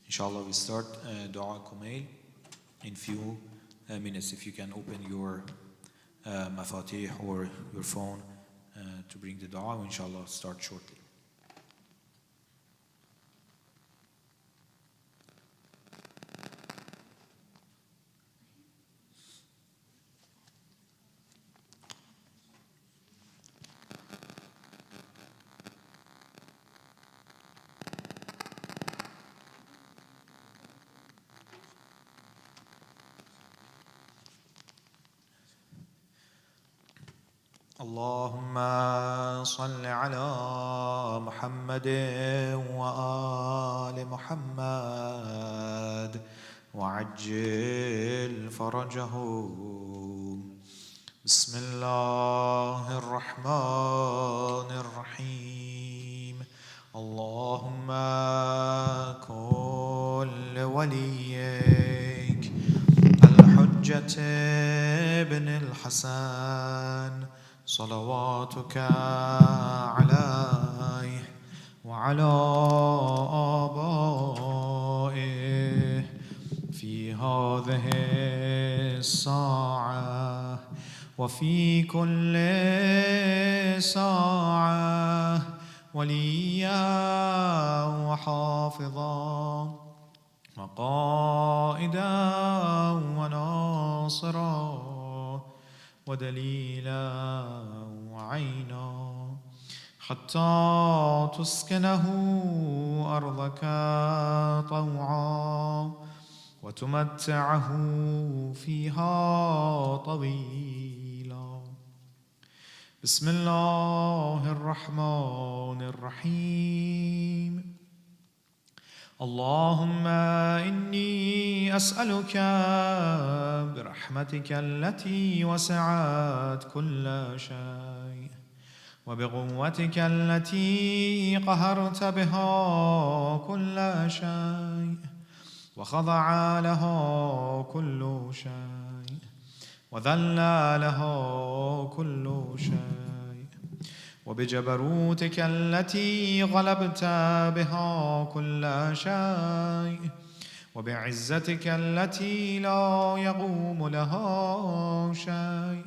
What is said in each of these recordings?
Inshallah, we start Dua Kumail in few minutes. If you can open your mafatih or your phone to bring the dua, inshallah, start shortly. اللهم صل على محمد وآل محمد وعجل فرجهم. بسم الله الرحمن الرحيم. اللهم كن لوليك الحجة بن الحسن صلواتك عليه وعلى آبائه في هذه الساعة وفي كل ساعة وليا وحافظا وقائدا وناصرا ودليلا وعينا حتى تسكنه أرضك طوعا وتمتعه فيها طويلا. بسم الله الرحمن الرحيم. اللهم إني أسألك برحمتك التي وسعت كل شيء وبقوتك التي قهرت بها كل شيء وخضع لها كل شيء وذل لها كل شيء وبجبروتك التي غلبت بها كل شيء وبعزتك التي لا يقوم لها شيء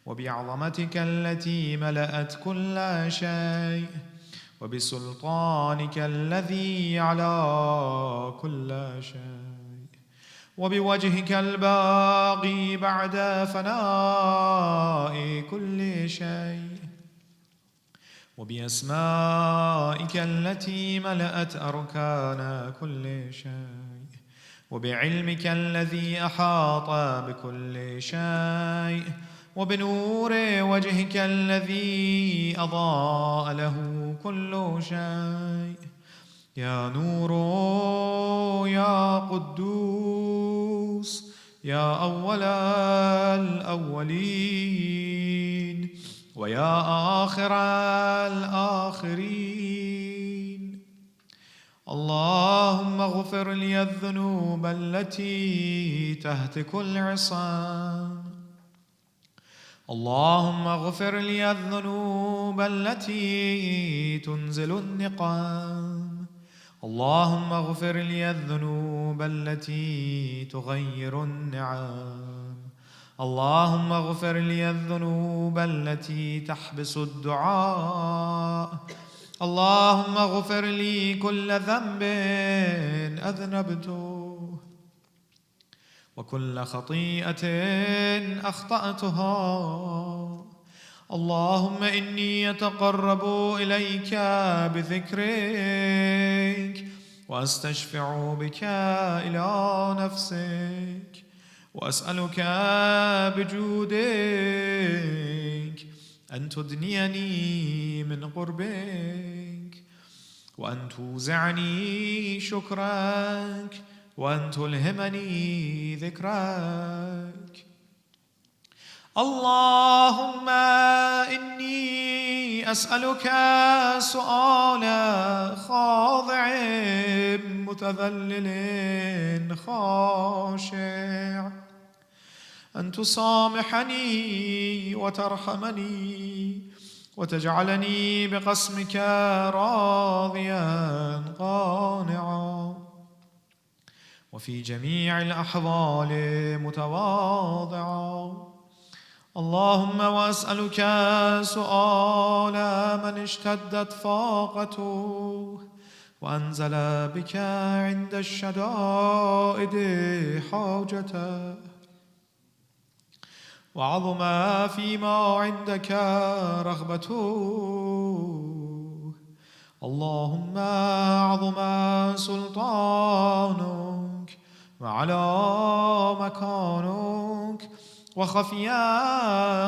وبعظمتك التي ملأت كل شيء وبسلطانك الذي على كل شيء وبوجهك الباقي بعد فناء كل شيء وبأسمائك التي ملأت أركان كل شيء وبعلمك الذي أحاط بكل شيء وبنور وجهك الذي أضاء له كل شيء. يا نور يا قدوس يا أول الأولين ويا آخر الآخرين. اللهم اغفر لي الذنوب التي تهتك العصام. اللهم اغفر لي الذنوب التي تنزل النقام. اللهم اغفر لي الذنوب التي تغير النعم. اللهم اغفر لي الذنوب التي تحبس الدعاء. اللهم اغفر لي كل ذنب أذنبته وكل خطيئة أخطأتها. اللهم إني أتقرب إليك بذكرك وأستشفع بك إلى نفسك وأسألك بجودك أن تدنيني من قربك وأن توزعني شكرك وأن تلهمني ذكرك. اللهم إني أسألك سؤال خاضع متذلل خاشع أن تسامحني وترحمني وتجعلني بقسمك راضيا قانعا. وفي جميع الأحوال متواضعا. اللهم وأسألك سؤال من اشتدت فاقته وأنزل بك عند الشدائد حاجته وعظم فيما عندك رغبته. اللهم عظم سلطانك وعلى مكانك وخفي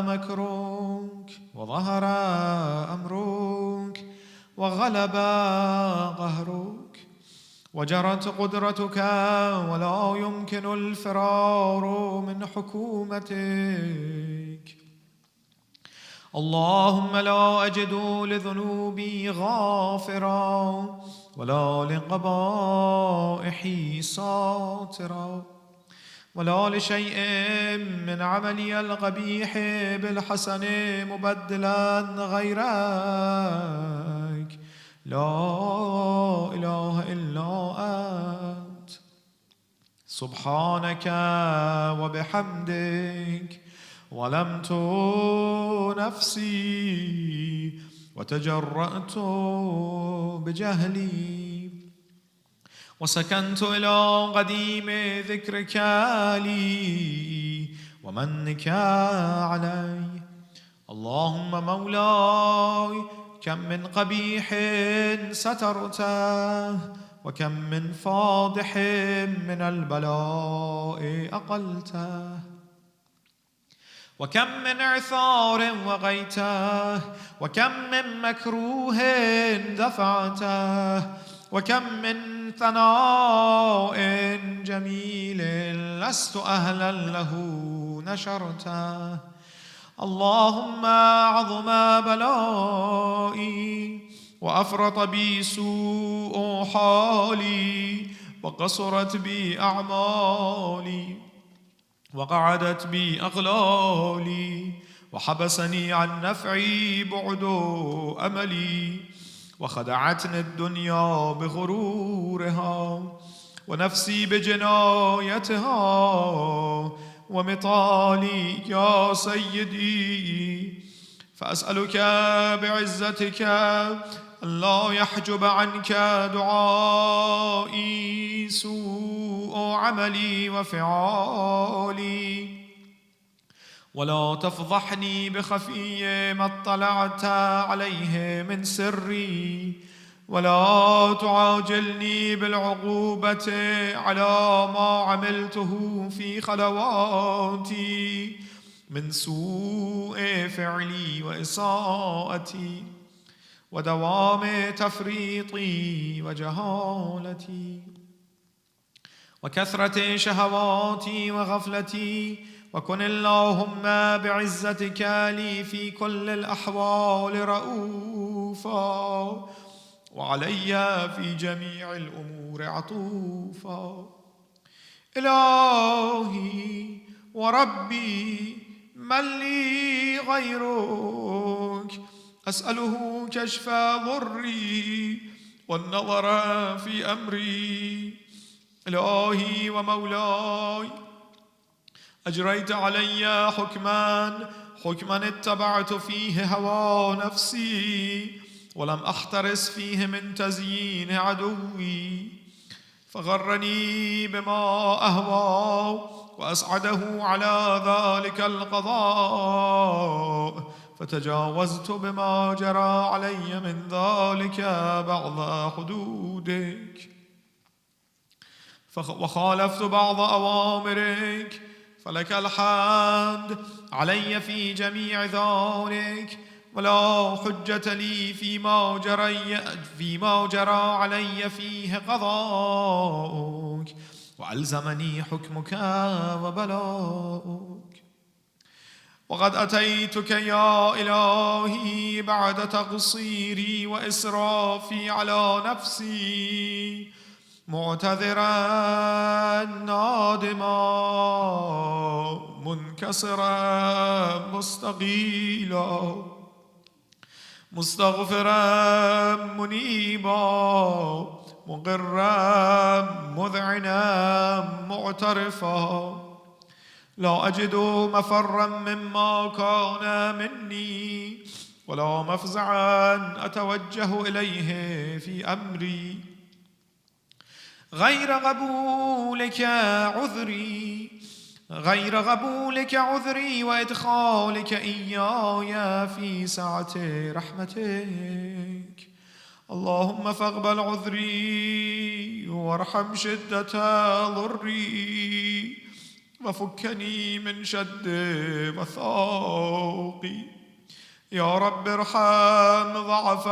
مكرك وظهر أمرك وغلب قهرك وجرت قدرتك ولا يمكن الفرار من حكومتك. اللهم لا أجد لذنوبي غافرا ولا لقبائحي ساترا ولا لشيء من عملي القبيح بالحسن مبدلا غيرك. لا إله إلا أنت سبحانك وبحمدك ظلمت نفسي وتجرأت بجهلي وسكنت إلى قديم ذكرك لي ومنك علي. اللهم مولاي كم من قبيح سترته وكم من فاضح من البلاء أقلته وكم من عثار وغيته وكم من مكروه دفعته وكم من ثناء جميل لست أهلا له نشرته. اللهم عظم بلائي وأفرط بي سوء حالي وقصرت بي أعمالي وقعدت بي أغلالي وحبسني عن نفعي بعد أملي وخدعتني الدنيا بغرورها ونفسي بجنايتها ومطالي يا سيدي. فأسألك بعزتك ألا يحجب عنك دعائي سوء عملي وفعالي ولا تفضحني بخفي ما اطلعت عليه من سري ولا تعاجلني بالعقوبة على ما عملته في خلواتي من سوء فعلي وإساءتي ودوام تفريطي وجهالتي وكثرة شهواتي وغفلتي. وكن اللهم بعزتك لي في كل الأحوال رؤوفا وعلي في جميع الأمور عطوفا. إلهي وربي من لي غيرك أسأله كشف ضري والنظر في أمري. إلهي ومولاي أجريت علي حكما اتبعت فيه هوى نفسي ولم أحترس فيه من تزيين عدوي فغرني بما أهوى وأسعده على ذلك القضاء فتجاوزت بما جرى علي من ذلك بعض حدودك وخالفت بعض أوامرك فلك الحمد علي في جميع ذلك ولا حجة لي فيما جرى علي فيه قضاؤك وألزمني حكمك وبلاؤك. وقد أتيتك يا إلهي بعد تقصيري وإسرافي على نفسي معتذرا نادما منكسرا مستغيلا مستغفرا منيبا مقرا مذعنا معترفا لا أجد مفرا مما كان مني ولا مفزعا أتوجه إليه في أمري غير قبولك عذري وإدخالك إياي في سعة رحمتك اللهم فاقبل عذري وارحم شدة ضري وفكني من شد وثاقي يا رب ارحم ضعف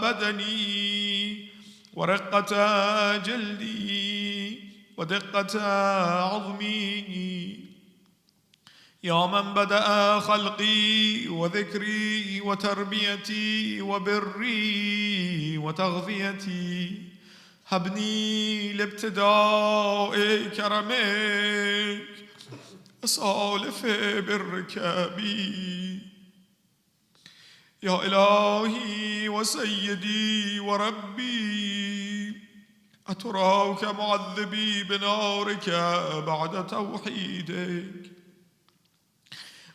بدني ورقة جلدي ودقة عظمي يا من بدأ خلقي وذكري وتربيتي وبري وتغذيتي هبني لابتداء كرمك أسالف برك بي يا إلهي وسيدي وربي أتراك معذبي بنارك بعد توحيدك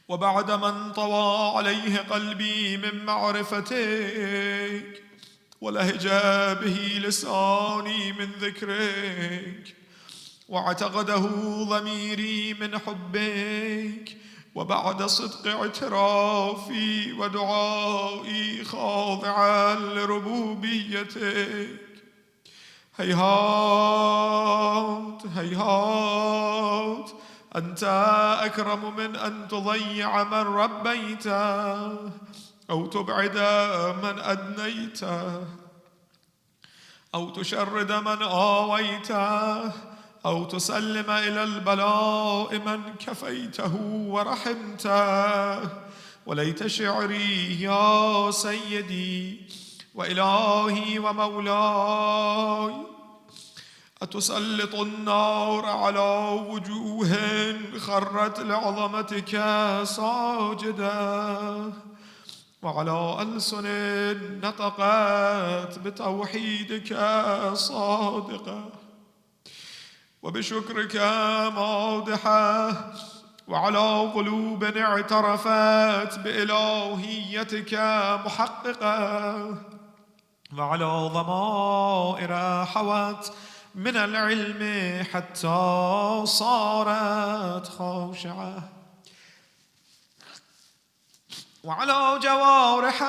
وبعد ما انطوى عليه قلبي من معرفتك ولهج به لساني من ذكرك واعتقده ضميري من حبك وبعد صدق اعترافي ودعائي خاضعا لربوبيتك هيهات هيهات أنت أكرم من أن تضيع من ربيته أو تبعد من أدنيته أو تشرد من آويته أو تسلم إلى البلاء من كفيته ورحمته وليت شعري يا سيدي وإلهي ومولاي أتسلط النار على وجوه خرت لعظمتك ساجدة وعلى ألسن نطقت بتوحيدك صادقة وبشكرك مادحة وعلى قلوب اعترفت بإلهيتك محققة وعلى ضمائر حوت من العلم حتى صارت خاشعة وعلى جوارح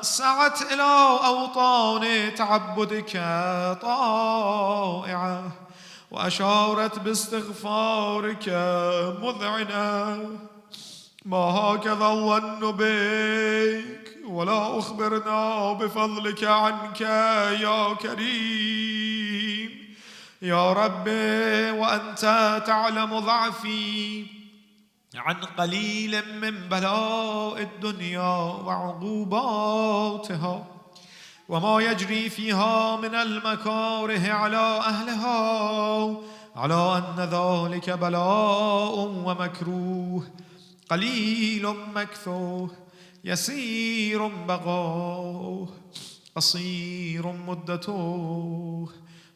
سعت إلى أوطان تعبدك طائعة وأشارت باستغفارك مذعنة ما هكذا الظن بك ولا أخبرنا بفضلك عنك يا كريم يا ربي وأنت تعلم ضعفي عن قليل من بلاء الدنيا وعقوباتها وما يجري فيها من المكاره على أهلها على أن ذلك بلاء ومكروه قليل مكثوه يسير بقاؤه قصير مدته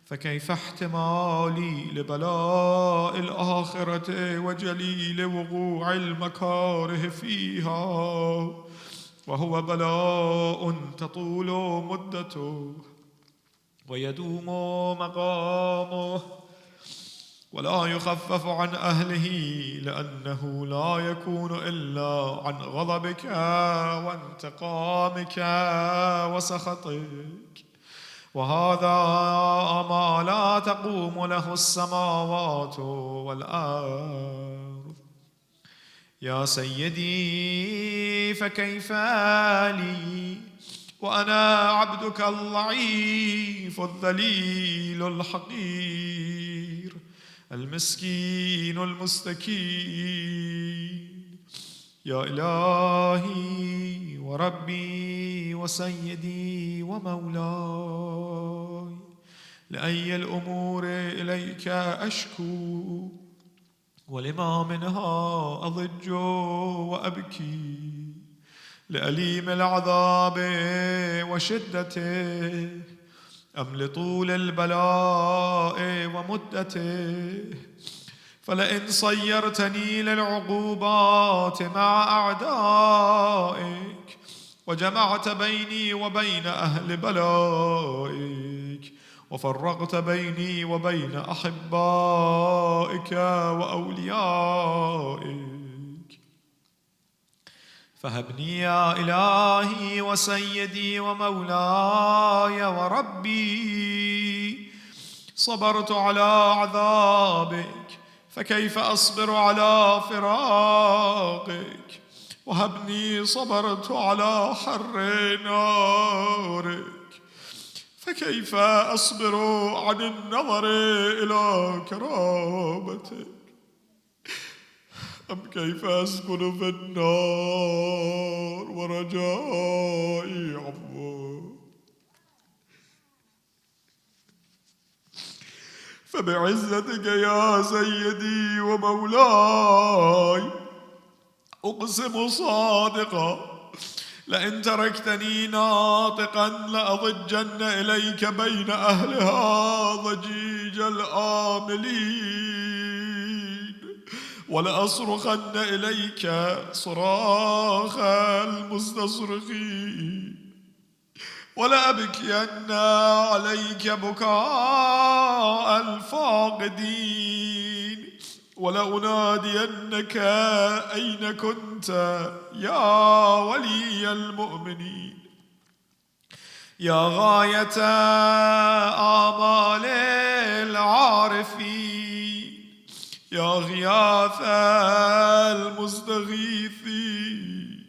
فكيف احتمالي لبلاء الآخرة وجليل وقوع المكاره فيها وهو بلاء تطول مدته ويدوم مقامه ولا يخفف عن أهله لأنه لا يكون إلا عن غضبك وانتقامك وسخطك وهذا ما لا تقوم له السماوات والأرض يا سيدي فكيف لي وأنا عبدك الضعيف الذليل الحقير المسكين المستكين يا إلهي وربي وسيدي ومولاي لأي الأمور إليك أشكو ولما منها أضج وأبكي لأليم العذاب وشدته أم لطول البلاء ومدته؟ فلئن صيرتني للعقوبات مع أعدائك وجمعت بيني وبين أهل بلائك وفرقت بيني وبين أحبائك وأوليائك، فهبني يا إلهي وسيدي ومولاي وربي. صبرت على عذابك، فكيف أصبر على فراقك؟ وهبني صبرت على حر نارك، فكيف أصبر عن النظر إلى كرامتك؟ أم كيف أسكن في النار ورجائي عفوك؟ فبعزتك يا سيدي ومولاي أقسم صادقا لئن تركتني ناطقا لأضجن إليك بين أهلها ضجيج الآملين، ولأصرخن إليك صراخ المستصرخين، ولأبكين عليك بكاء الفاقدين، ولأنادينك أين كنت يا ولي المؤمنين، يا غاية آمال العارفين، يا غياث المستغيثين،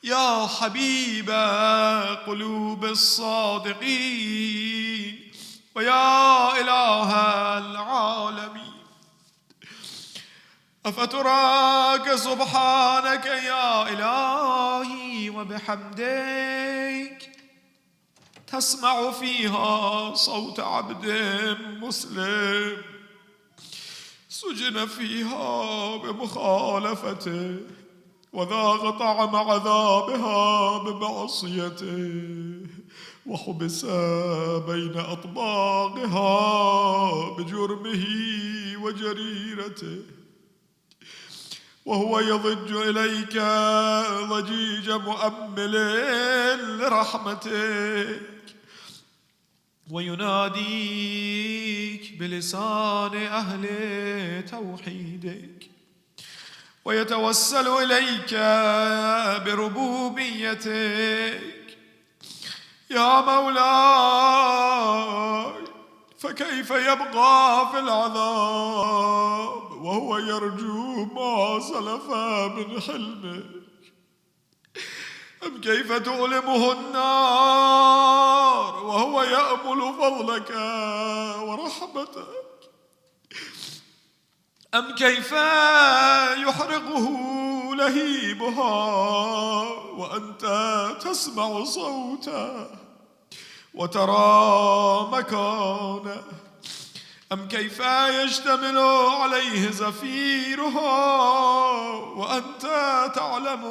يا حبيب قلوب الصادقين، ويا إله العالمين. أفتراك سبحانك يا إلهي وبحمدك تسمع فيها صوت عبد مسلم سجن فيها بمخالفته وذاق طعم عذابها بمعصيته وحبس بين أطباقها بجرمه وجريرته، وهو يضج إليك ضجيج مؤمل لرحمتك ويناديك بلسان أهل توحيدك ويتوسل إليك بربوبيتك. يا مولاي، فكيف يبقى في العذاب وهو يرجو ما سلف من حلمك؟ أم كيف تؤلمه النار وهو يأمل فضلك ورحمتك؟ أم كيف يحرقه لهيبها وأنت تسمع صوته وترى مكانه؟ أم كيف يشتمل عليه زفيرها وأنت تعلم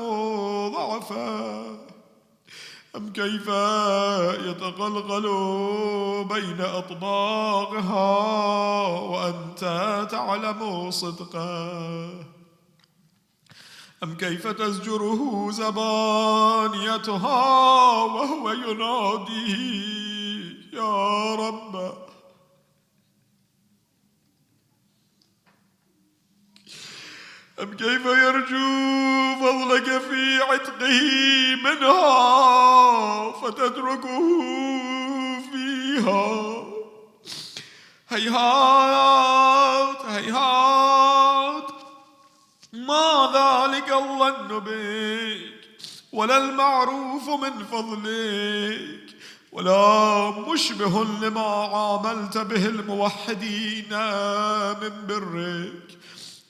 ضعفه؟ أم كيف يتغلغل بين أطباقها وأنت تعلم صدقه؟ أم كيف تزجره زبانيتها وهو ينادي يا رب؟ أم كيف يرجو فضلك في عتقه منها فتتركه فيها؟ هيهات هيهات، ما ذلك الظن بك ولا المعروف من فضلك ولا مشبه لما عاملت به الموحدين من برك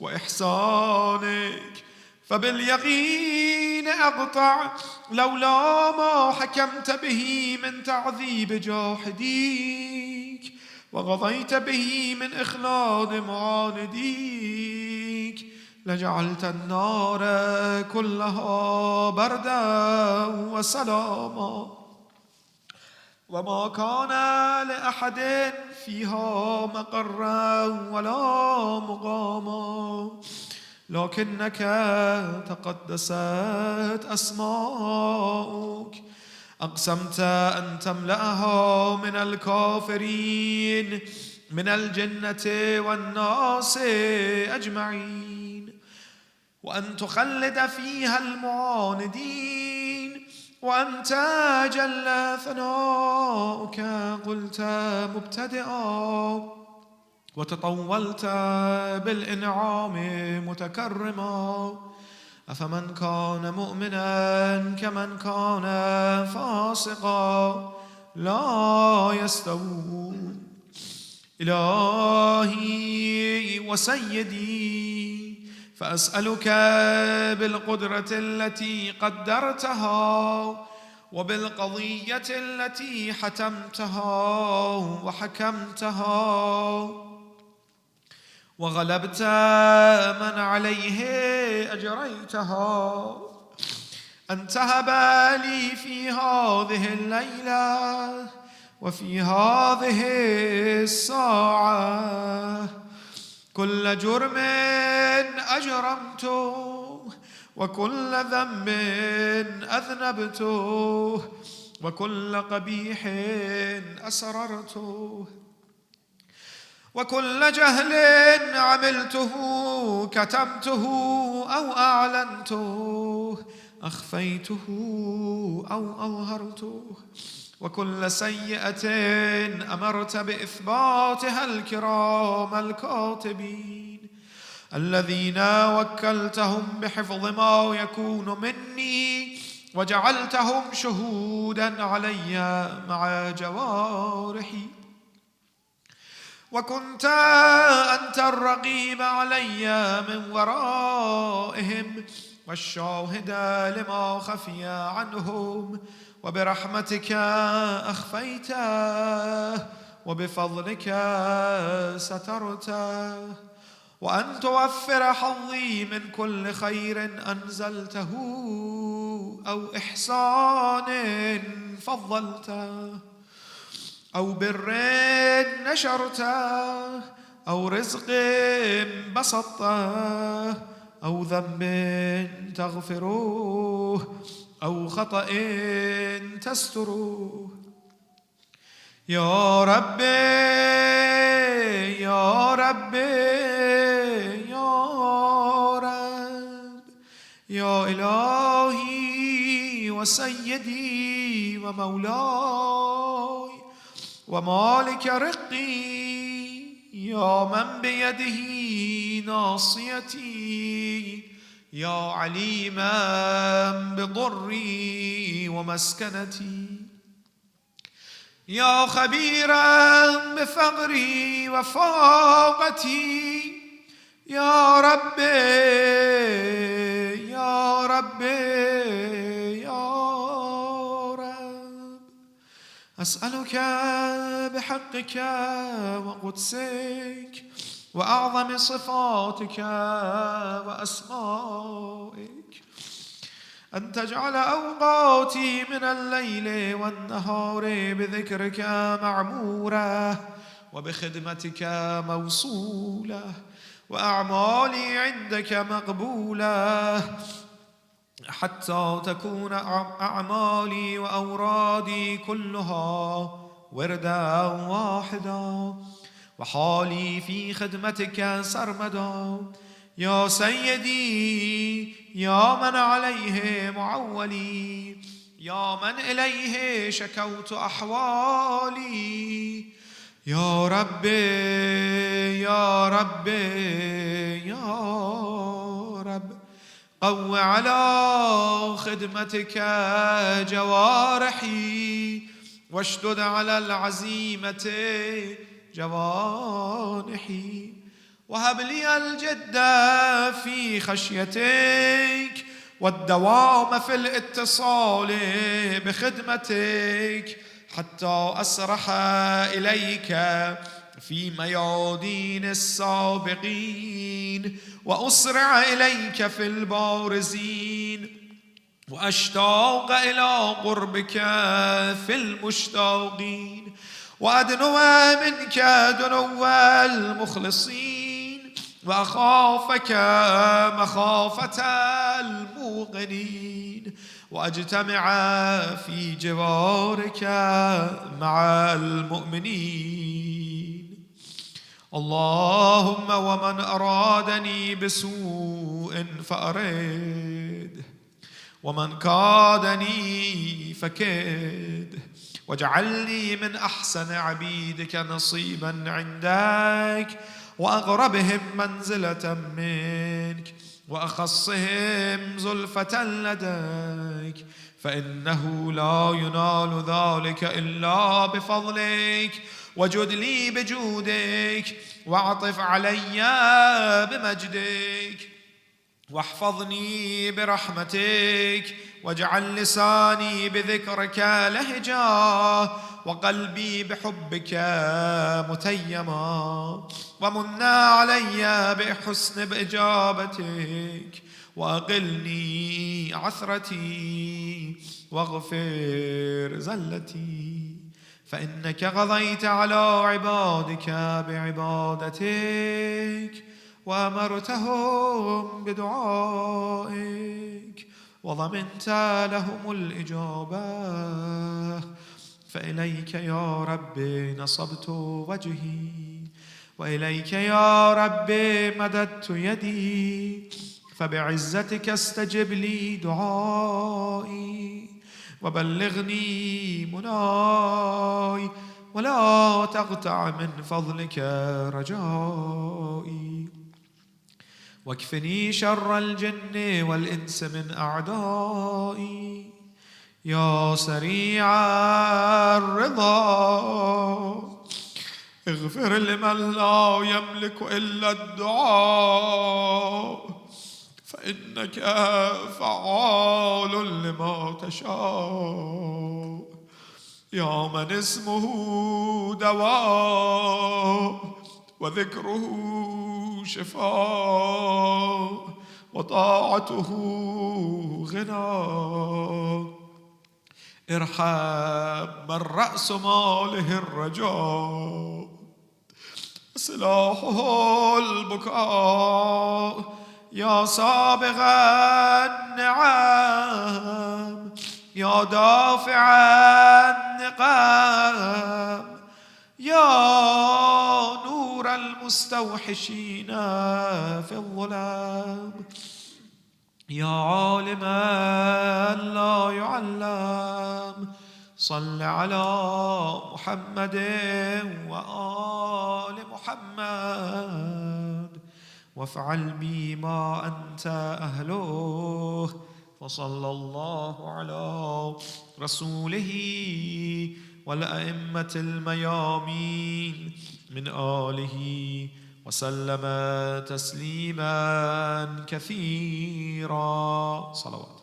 وإحسانك، فباليقين أقطع لولا ما حكمت به من تعذيب جاحديك وغضيت به من إخلاد معانديك لجعلت النار كلها بردا وسلاما وما كان لأحد فيها مقرا ولا مقاما، لكنك تقدست أسماؤك، أقسمت أن تملأها من الكافرين من الجنة والناس أجمعين، وأن تخلد فيها المعاندين، وأنت جل ثناؤك قلت مبتدئا، وتطولت بالإنعام متكرما. أفمن كان مؤمنا كمن كان فاسقا لا يستوون. إلهي وسيدي، فأسألك بالقدرة التي قدرتها، وبالقضية التي حتمتها وحكمتها وغلبت من عليه أجريتها، أن تهب لي في هذه الليلة وفي هذه الساعة كل جرم أجرمته، وكل ذنب أذنبته، وكل قبيح أسررته، وكل جهل عملته كتمته أو أعلنته، أخفيته أو أظهرته، وكل سيئة أمرت بإثباتها الكرام الكاتبين الذين وكلتهم بحفظ ما يكون مني، وجعلتهم شهودا علي مع جوارحي، وكنت أنت الرقيب علي من ورائهم والشاهد لما خفي عنهم، وبرحمتك أخفيته وبفضلك سترته، وأن توفر حظي من كل خير أنزلته أو إحسان فضلته أو بر نشرته أو رزق بسطته أو ذنب تغفروه أو خطأ تستروه. يا ربي يا ربي يا رب، يا إلهي وسيدي ومولاي ومالك رقي، يا من بيده ناصيتي، يا عليما بضري ومسكنتي، يا خبيرا بفقري وفاقتي، يا ربي يا ربي يا رب، أسألك بحقك وقدسك وأعظم صفاتك وأسمائك أن تجعل أوقاتي من الليل والنهار بذكرك معمورة، وبخدمتك موصولة، وأعمالي عندك مقبولة، حتى تكون أعمالي وأورادي كلها وردا واحدا، وحالي في خدمتك سرمدا. يا سيدي، يا من عليه معولي، يا من إليه شكوت أحوالي، يا ربي يا ربي يا رب، قو على خدمتك جوارحي، واشدد على العزيمة جوانحي، وهب لي الجد في خشيتك والدوام في الاتصال بخدمتك، حتى أسرح إليك في ميادين السابقين، وأسرع إليك في البارزين، وأشتاق إلى قربك في المشتاقين، وأدنو منك دنو المخلصين، وأخافك مخافة الموقنين، وأجتمع في جوارك مع المؤمنين. اللهم ومن أرادني بسوء فأرده، ومن كادني فكده، واجعلني من أحسن عبيدك نصيبا عندك، وأقربهم منزلة منك، وأخصهم زلفة لديك، فإنه لا ينال ذلك إلا بفضلك، وجد لي بجودك، واعطف علي بمجدك، واحفظني برحمتك، واجعل لساني بذكرك لهجا، وقلبي بحبك متيما، ومن علي بحسن بإجابتك، وأقلني عثرتي، واغفر زلتي، فإنك قضيت على عبادك بعبادتك، وأمرتهم بدعائك، وضمنت لهم الإجابة، فإليك يا رب نصبت وجهي، وإليك يا رب مددت يدي، فبعزتك استجب لي دعائي، وبلغني مناي، ولا تقطع من فضلك رجائي، واكفني شر الجن والإنس من أعدائي، يا سريع الرضا اغفر لمن لا يملك إلا الدعاء، فإنك فعال لما تشاء، يا من اسمه دواء، وذكره شفاء، وطاعته غنى، ارحم من رأس ماله الرجاء، سلاحه البكاء، يا سابغ النعم، يا دافع النقم، يا نور المستوحشين في الظلام، يا عالما لا يعلم، صل على محمد وآل محمد، وافعل بي ما أنت أهله، وصلى الله على رسوله والأئمة الميامين من آله وسلم تسليما كثيرا. صلوات.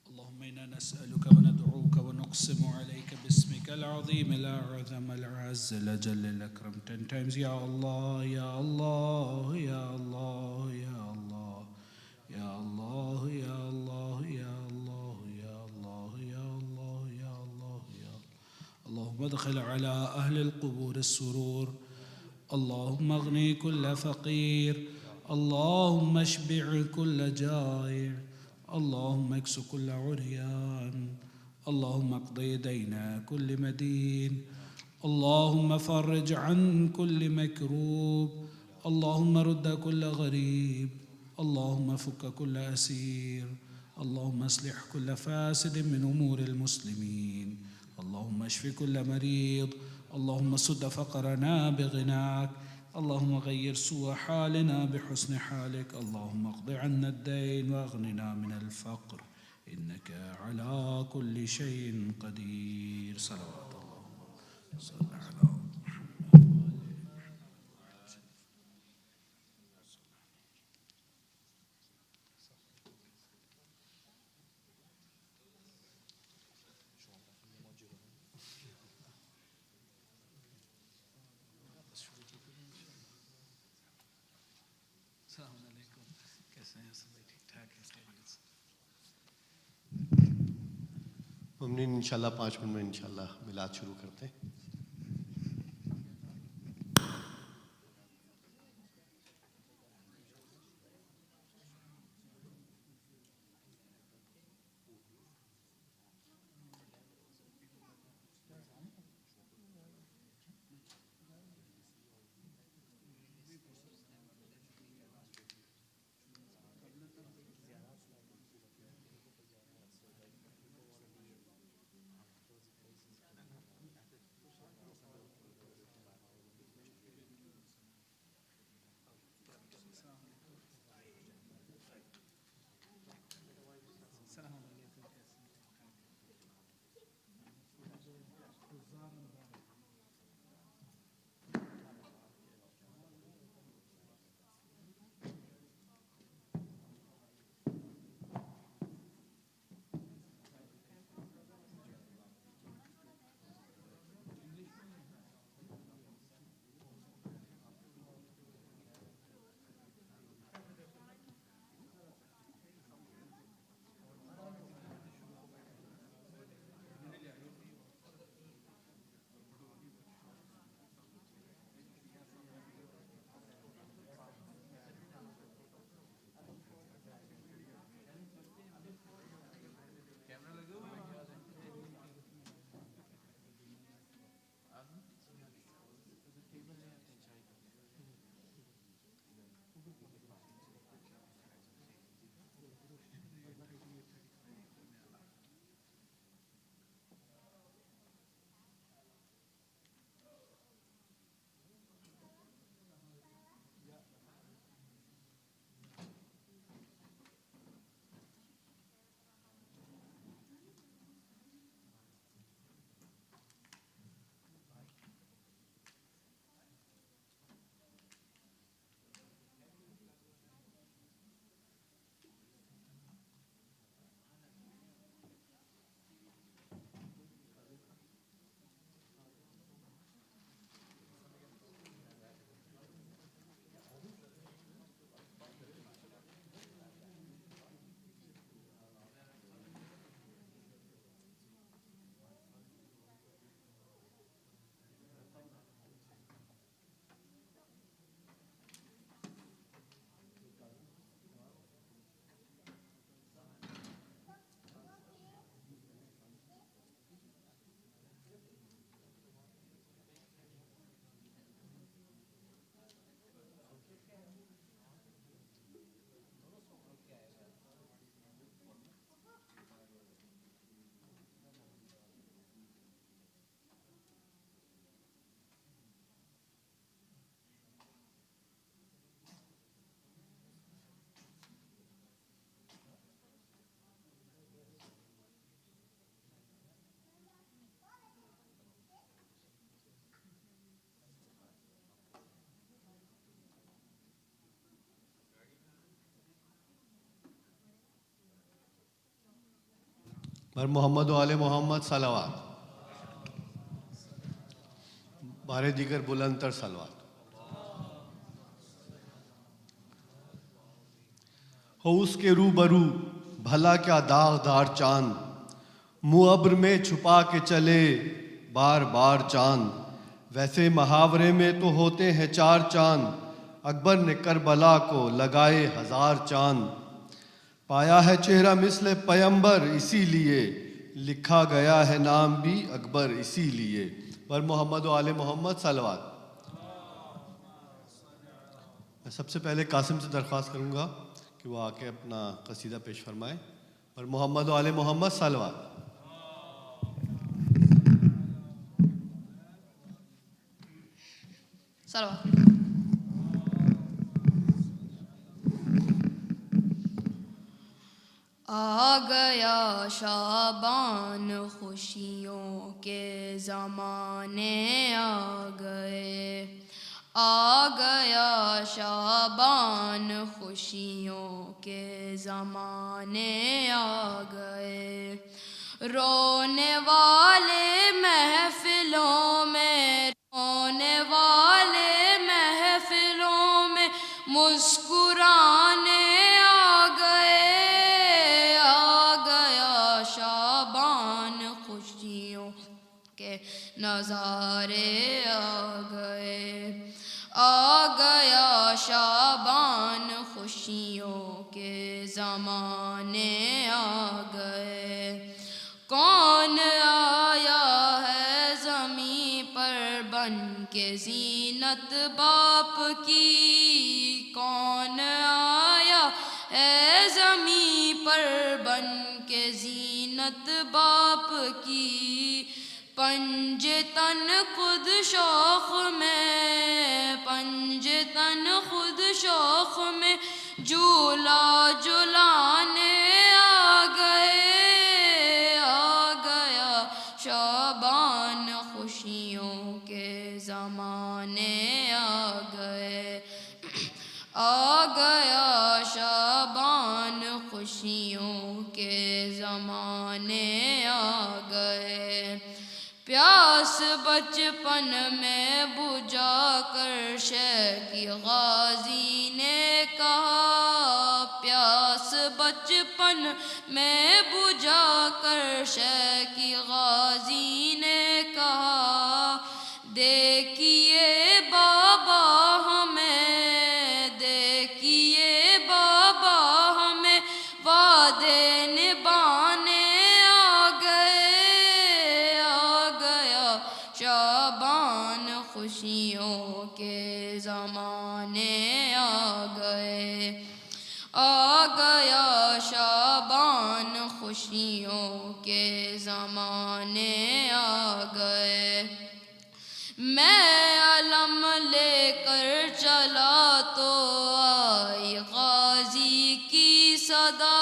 اللهم إنا نسألك وندعوك ونقسم عليك باسمك العظيم الأعظم الأعز الأجل الأكرم 10 times. يا الله يا الله يا الله يا الله يا الله يا الله يا الله يا الله يا الله يا الله يا الله. اللهم ادخل على أهل القبور السرور، اللهم اغني كل فقير، اللهم اشبع كل جائع، اللهم اكس كل عريان، اللهم اقض دين كل مدين، اللهم فرج عن كل مكروب، اللهم رد كل غريب، اللهم فك كل أسير، اللهم اصلح كل فاسد من أمور المسلمين، اللهم اشف كل مريض، اللهم سد فقرنا بغناك، اللهم غير سوء حالنا بحسن حالك، اللهم اقض عنا الدين واغننا من الفقر، إنك على كل شيء قدير. صلوات الله صل على ممنون. انشاءاللہ 5 منٹ میں انشاءاللہ میلاد شروع کرتے ہیں. بر محمد و آل محمد صلوات. بارے دیگر بلند تر صلوات. ہو اس کے روبرو بھلا کیا داغدار چاند، منہ ابر میں چھپا کے چلے بار بار چاند. ویسے محاورے میں تو ہوتے ہیں 4 چاند، اکبر نے کربلا کو لگائے 1000 چاند. پایا ہے چہرہ مثل پیمبر اسی لیے، لکھا گیا ہے نام بھی اکبر اسی لیے. پر محمد و آل محمد صلوات. میں سب سے پہلے قاسم سے درخواست کروں گا کہ وہ آ کے اپنا قصیدہ پیش فرمائے. اور محمد و آل محمد صلوات. صلوات. آ گیا شعبان خوشیوں کے زمانے آ گئے، آ گیا شعبان خوشیوں کے زمانے آ گئے. رونے والے محفلوں میں، رونے والے محفلوں میں مسکرانے آ خوشیوں کے زمانے آ گئے. کون آیا ہے زمین پر بن کے زینت باپ کی؟ کون آیا ہے زمین پر بن کے زینت باپ کی؟ پنج تن خود شوق میں، پنج تن خود شوق میں جھولا جھلانے آ گئے. آ گیا شعبان خوشیوں کے زمانے آ گئے. آ گیا شعبان خوشیوں کے زمانے آ گئے. پیاس بچپن میں بجھا کر شیخ غازی نے کہا، پیاس بچپن میں بجھا کر شیخ غازی نے کہا، دیکھیے بابا ہمیں، دیکھیے بابا ہمیں وعدے نبھانے آ گئے. آ گیا شعبان خوشیوں کے زمانے آ گئے. آ گیا شعبان خوشیوں کے زمانے آ گئے. میں علم لے کر چلا تو آئی غازی کی صدا،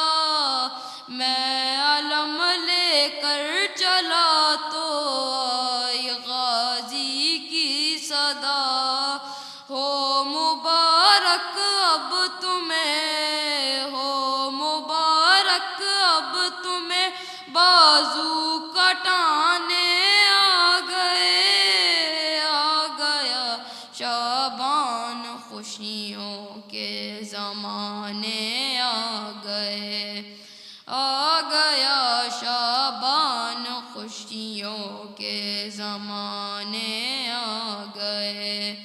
میں علم لے کر چلا تو آئی غازی کی صدا. ہو مبارک اب تمہیں، ہو مبارک اب تمہیں بازو کٹانے آ گئے. آ گیا شعبان خوشیوں کے زمانے آ گئے. آ گیا شعبان خوشیوں کے زمانے آ گئے.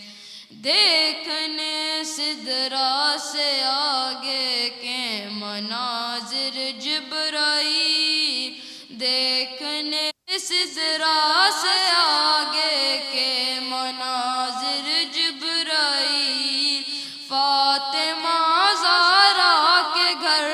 دیکھنے سدرا سے آگے کے مناظر جبرائیل، دیکھنے سدرا سے آگے کے مناظر جبرائیل. فاطمہ زہرا کے گھر،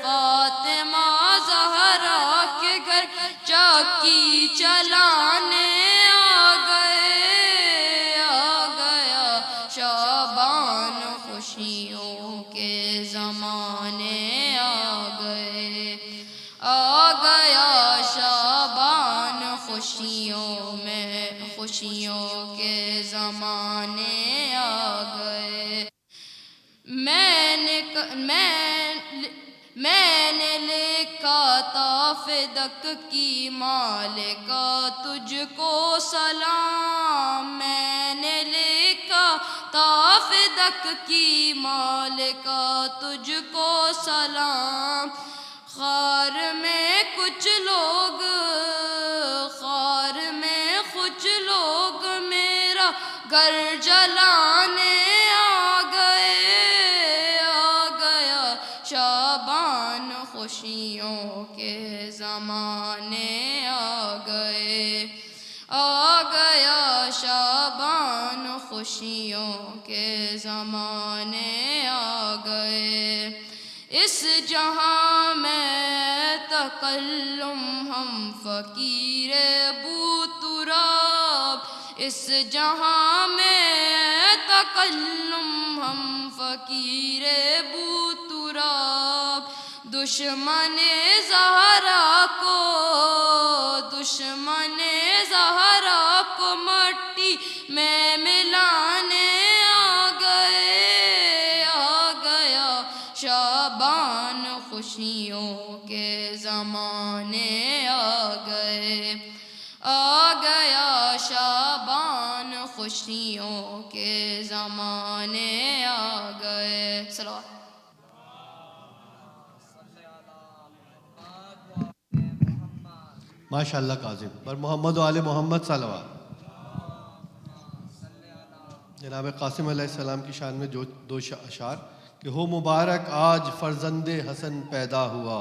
فاطمہ زہرا کے گھر چاکی چلانے آ گئے. آ گیا شعبان خوشیوں کے زمانے آ گئے. آ گیا شعبان خوشیوں میں، خوشیوں کے زمانے آ گئے. میں نے لکھا تھا فدق کی مالکا تجھ کو سلام، میں نے لکھا تھا فدق کی مالکا تجھ کو سلام. خار میں کچھ لوگ، خار میں کچھ لوگ میرا گھر جلانے آ گئے. آ گیا شعبان خوشیوں کے زمانے آ گئے. آ گیا شعبان خوشیوں کے زمانے آ گئے. اس جہاں میں تکلم ہم فقیر بو تراب، اس جہاں میں تکلم ہم فقیر بو تراب. دشمن زہرا کو، دشمن زہرا کو مٹی میں ملانے آ گئے. آ گیا شعبان خوشیوں کے زمانے آ گئے. آ گیا شعبان خوشیوں کے زمانے آ گئے. صلوات. ماشاء اللہ کاظم پر محمد و آل محمد صلوات. جناب قاسم علیہ السلام کی شان میں جو دو اشعار کہ ہو مبارک آج فرزند حسن پیدا ہوا،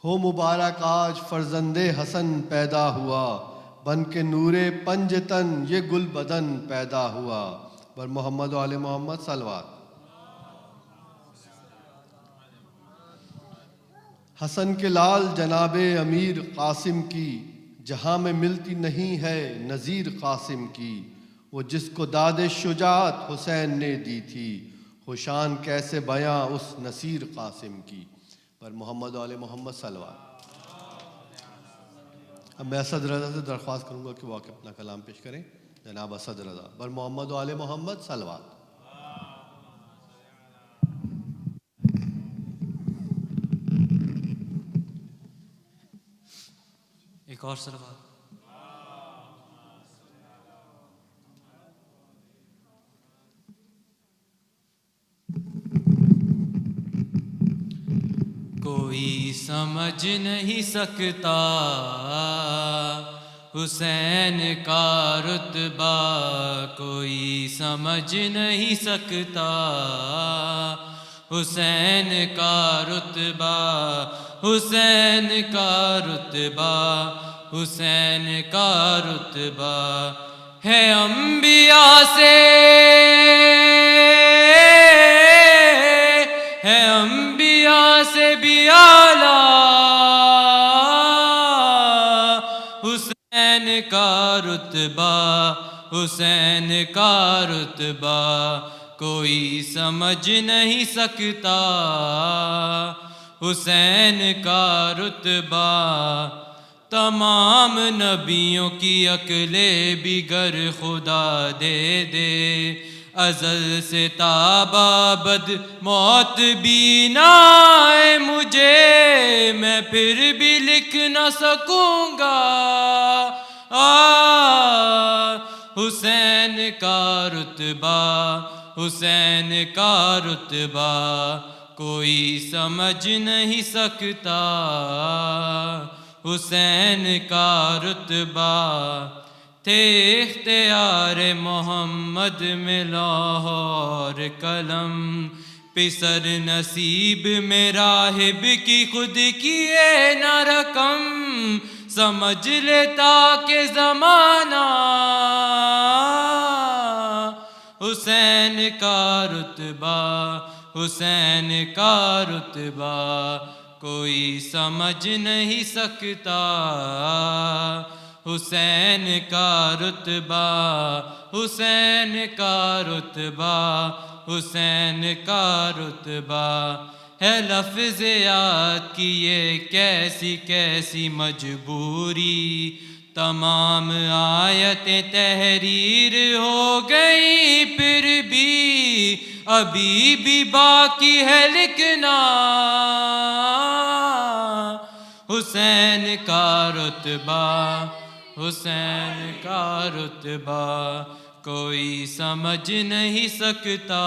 ہو مبارک آج فرزند حسن پیدا ہوا، بن کے نور پنجتن یہ گل بدن پیدا ہوا۔ بر محمد و آل محمد صلوات۔ حسن کے لال جناب امیر قاسم کی، جہاں میں ملتی نہیں ہے نظیر قاسم کی، وہ جس کو داد شجاعت حسین نے دی تھی، خوشان کیسے بیاں اس نصیر قاسم کی۔ پر محمد و آل محمد صلوات۔ اب میں اسد رضا سے درخواست کروں گا کہ وہ آ کے اپنا کلام پیش کریں۔ جناب اسد رضا، پر محمد و آل محمد صلوات۔ ایک اور صلوات۔ کوئی سمجھ نہیں سکتا حسین کا رتبہ، کوئی سمجھ نہیں سکتا حسین کا رتبہ، حسین کا رتبہ، حسین کا رتبہ ہے انبیاء سے، ہے انبیاء سے بھی اعلیٰ، حسین کا رتبہ، حسین کا رتبہ کوئی سمجھ نہیں سکتا حسین کا رتبہ، تمام نبیوں کی عقلیں بھی گر خدا دے دے، ازل سے تابابد موت بھی نہ آئے مجھے، میں پھر بھی لکھ نہ سکوں گا حسین کا رتبہ، حسین کا رتبہ کوئی سمجھ نہیں سکتا حسین کا رتبہ، تھے اختیار محمد میں لاہور قلم، پسر نصیب میں راہب کی خود کیے نہ رقم، سمجھ لیتا کہ زمانہ حسین کا رتبہ، حسین کا رتبہ کوئی سمجھ نہیں سکتا حسین کا رتبہ، حسین کا رتبہ، حسین کا رتبہ ہے لفظ یاد کی یہ کیسی کیسی مجبوری، تمام آیتیں تحریر ہو گئی پھر بھی ابھی بھی باقی ہے لکھنا حسین کا رتبہ، حسین کا رتبہ کوئی سمجھ نہیں سکتا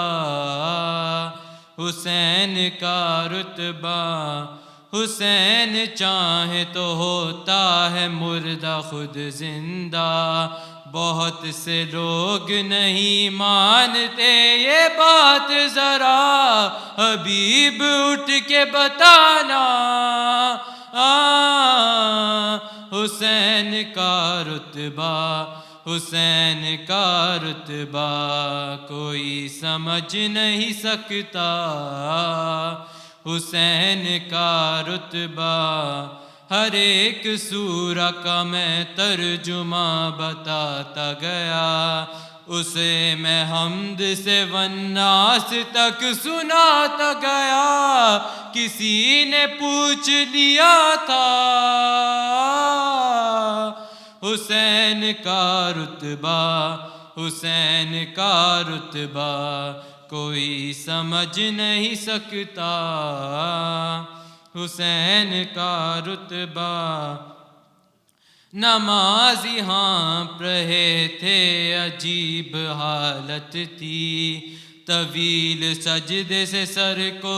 حسین کا رتبہ، حسین چاہے تو ہوتا ہے مردہ خود زندہ، بہت سے لوگ نہیں مانتے یہ بات، ذرا حبیب اٹھ کے بتانا حسین کا رتبہ، حسین کا رتبہ کوئی سمجھ نہیں سکتا حسین کا رتبہ، ہر ایک سورہ کا میں ترجمہ بتاتا گیا، اسے میں حمد سے والناس تک سناتا گیا، کسی نے پوچھ لیا تھا حسین کا رتبہ، حسین کا رتبہ کوئی سمجھ نہیں سکتا حسین کا رتبہ، نماز یہاں رہے تھے عجیب حالت تھی، طویل سجدے سے سر کو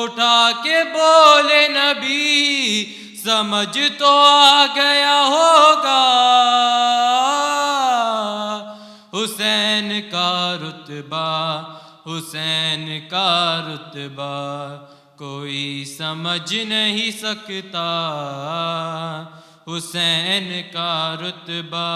اٹھا کے بولے نبی، سمجھ تو آ گیا ہوگا حسین کا رتبہ، حسین کا رتبہ کوئی سمجھ نہیں سکتا، حسین کا رتبہ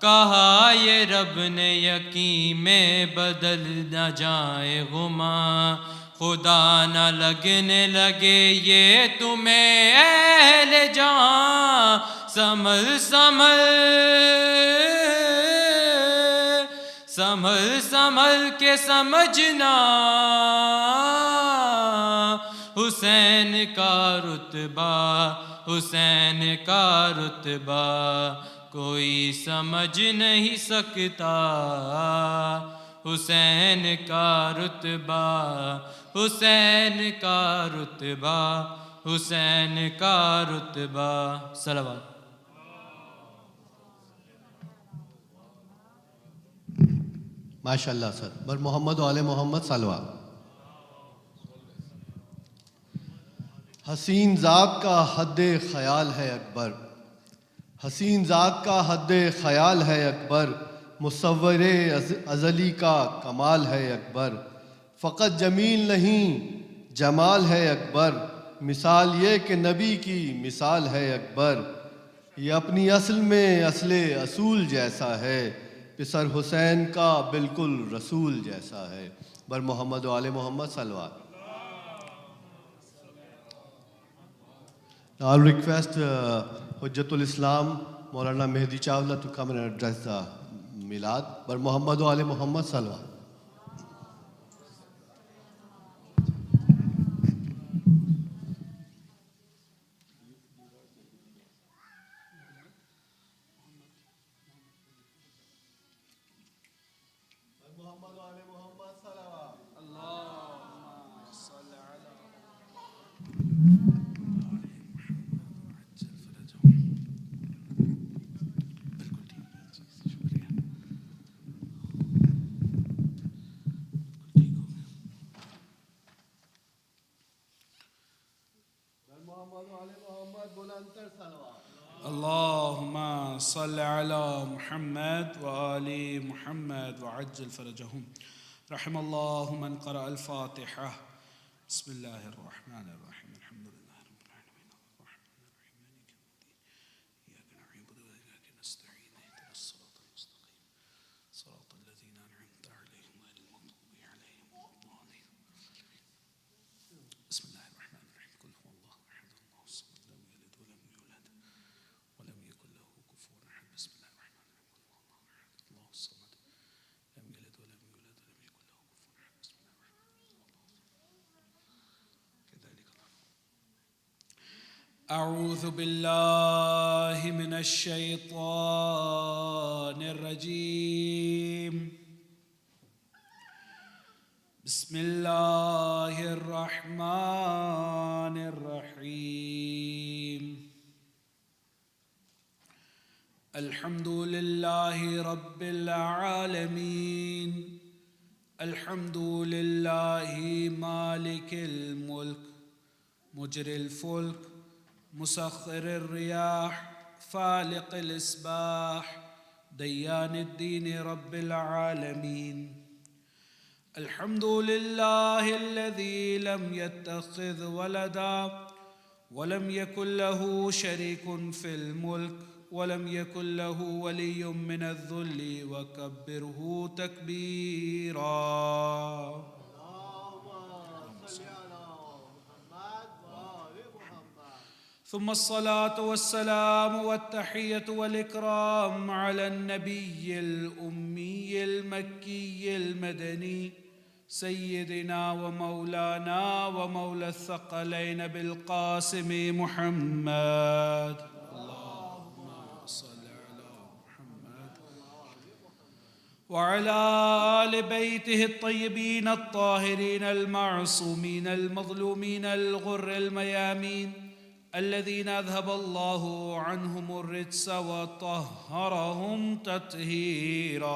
کہا یہ رب نے یقین میں بدل نہ جائے غماں، خدا نہ لگنے لگے یہ تمہیں اہل جہاں، سنبھل سنبھل کے سمجھنا، حسین کا رتبہ حسین کا رتبہ کوئی سمجھ نہیں سکتا، حسین کا رتبہ حسین کا رتبہ حسین کا رتبہ۔ صلوات۔ ماشاء اللہ سر، بر محمد و آل محمد صلوات۔ حسین ذات کا حد خیال ہے اکبر، حسین ذات کا حد خیال ہے اکبر، مصور ازلی کا کمال ہے اکبر، فقط جمیل نہیں جمال ہے اکبر، مثال یہ کہ نبی کی مثال ہے اکبر، یہ اپنی اصل میں اصل اصول جیسا ہے، پسر حسین کا بالکل رسول جیسا ہے، بر محمد و آل محمد صلوات۔ I'll request Hujjatul Islam Maulana Mehdi Chawla to come and address the Milad, but Muhammad wa Ali Muhammad Salwa. اللهم صل على محمد وآل محمد وعجل فرجهم. رحم الله من قرأ الفاتحة. بسم الله الرحمن الرحيم. الحمد لله رب العالمين الرحمن الرحيم مالك يوم الدين إياك نعبد وإياك نستعين اهدنا الصراط المستقيم صراط الذين أنعمت عليهم غير المغضوب عليهم ولا الضالين. بسم الله الرحمن الرحيم. قل هو الله أحد الله الصمد لم يلد ولم يولد ولم يكن له كفوا أحد. بسم الله الرحمن الرحيم. قل هو الله أحد الله الصمد لم يلد ولم يولد ولم يكن له كفوا أحد. بسم الله الرحمن الرحيم. كذلك أعوذ بالله من الشيطان الرجيم. بسم الله الرحمن الرحيم. الحمد لله رب العالمين. الحمد لله مالك الملك مجري الفلك مسخر الرياح فالق الإصباح ديان الدين رب العالمين. الحمد لله الذي لم يتخذ ولدا ولم يكن له شريك في الملك ولم يكن له ولي من الذل وكبره تكبيرا. ثم الصلاة والسلام والتحية والإكرام على النبي الأمي المكي المدني سيدنا ومولانا ومولى الثقلين بالقاسم محمد. اللهم صل على محمد وعلى آل بيته الطيبين الطاهرين المعصومين المظلومين الغر الميامين الذين أذهب الله عنهم الرجس وطهرهم تطهيرا.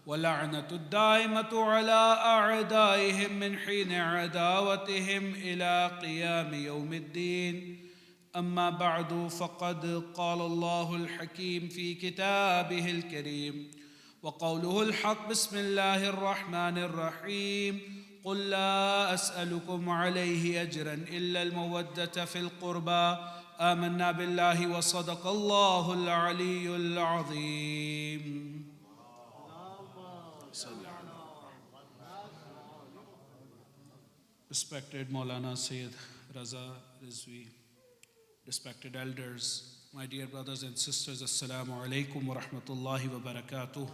ولعنة الدائمة على أعدائهم من حين عداوتهم إلى قيام يوم الدين. أما بعد فقد قال الله الحكيم في كتابه الكريم وقوله الحق بسم الله الرحمن الرحيم قل لا أسألكم عليه أجرا إلا المودة في القربى آمنا بالله وصدق الله العلي العظيم. Respected Maulana Sayyid Raza Rizvi, respected elders, my dear brothers and sisters, Assalamu alaikum wa rahmatullahi wa barakatuh.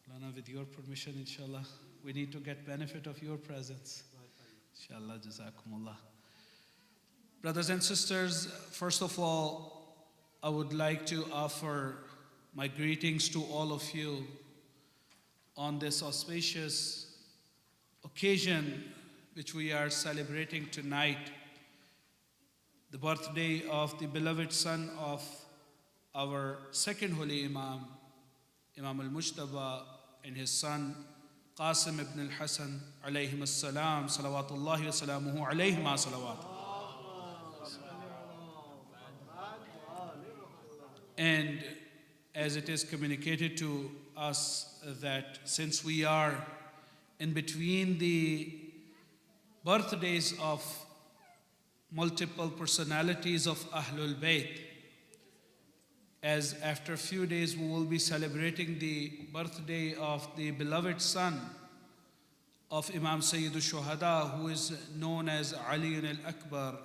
Lana, with your permission, inshallah, we need to get benefit of your presence. Inshallah, jazakumullah. Brothers and sisters, first of all, I would like to offer my greetings to all of you on this auspicious occasion which we are celebrating tonight, the birthday of the beloved son of our second holy Imam, Imam al-Mujtaba, and his son Qasim ibn al-Hasan alayhim as-salam, salawatullahi wa salamuhu alayhima salawat. And as it is communicated to us that since we are in between the birthdays of multiple personalities of Ahlul Bayt, as after a few days we will be celebrating the birthday of the beloved son of Imam Sayyid al-Shuhada, who is known as Ali al-Akbar.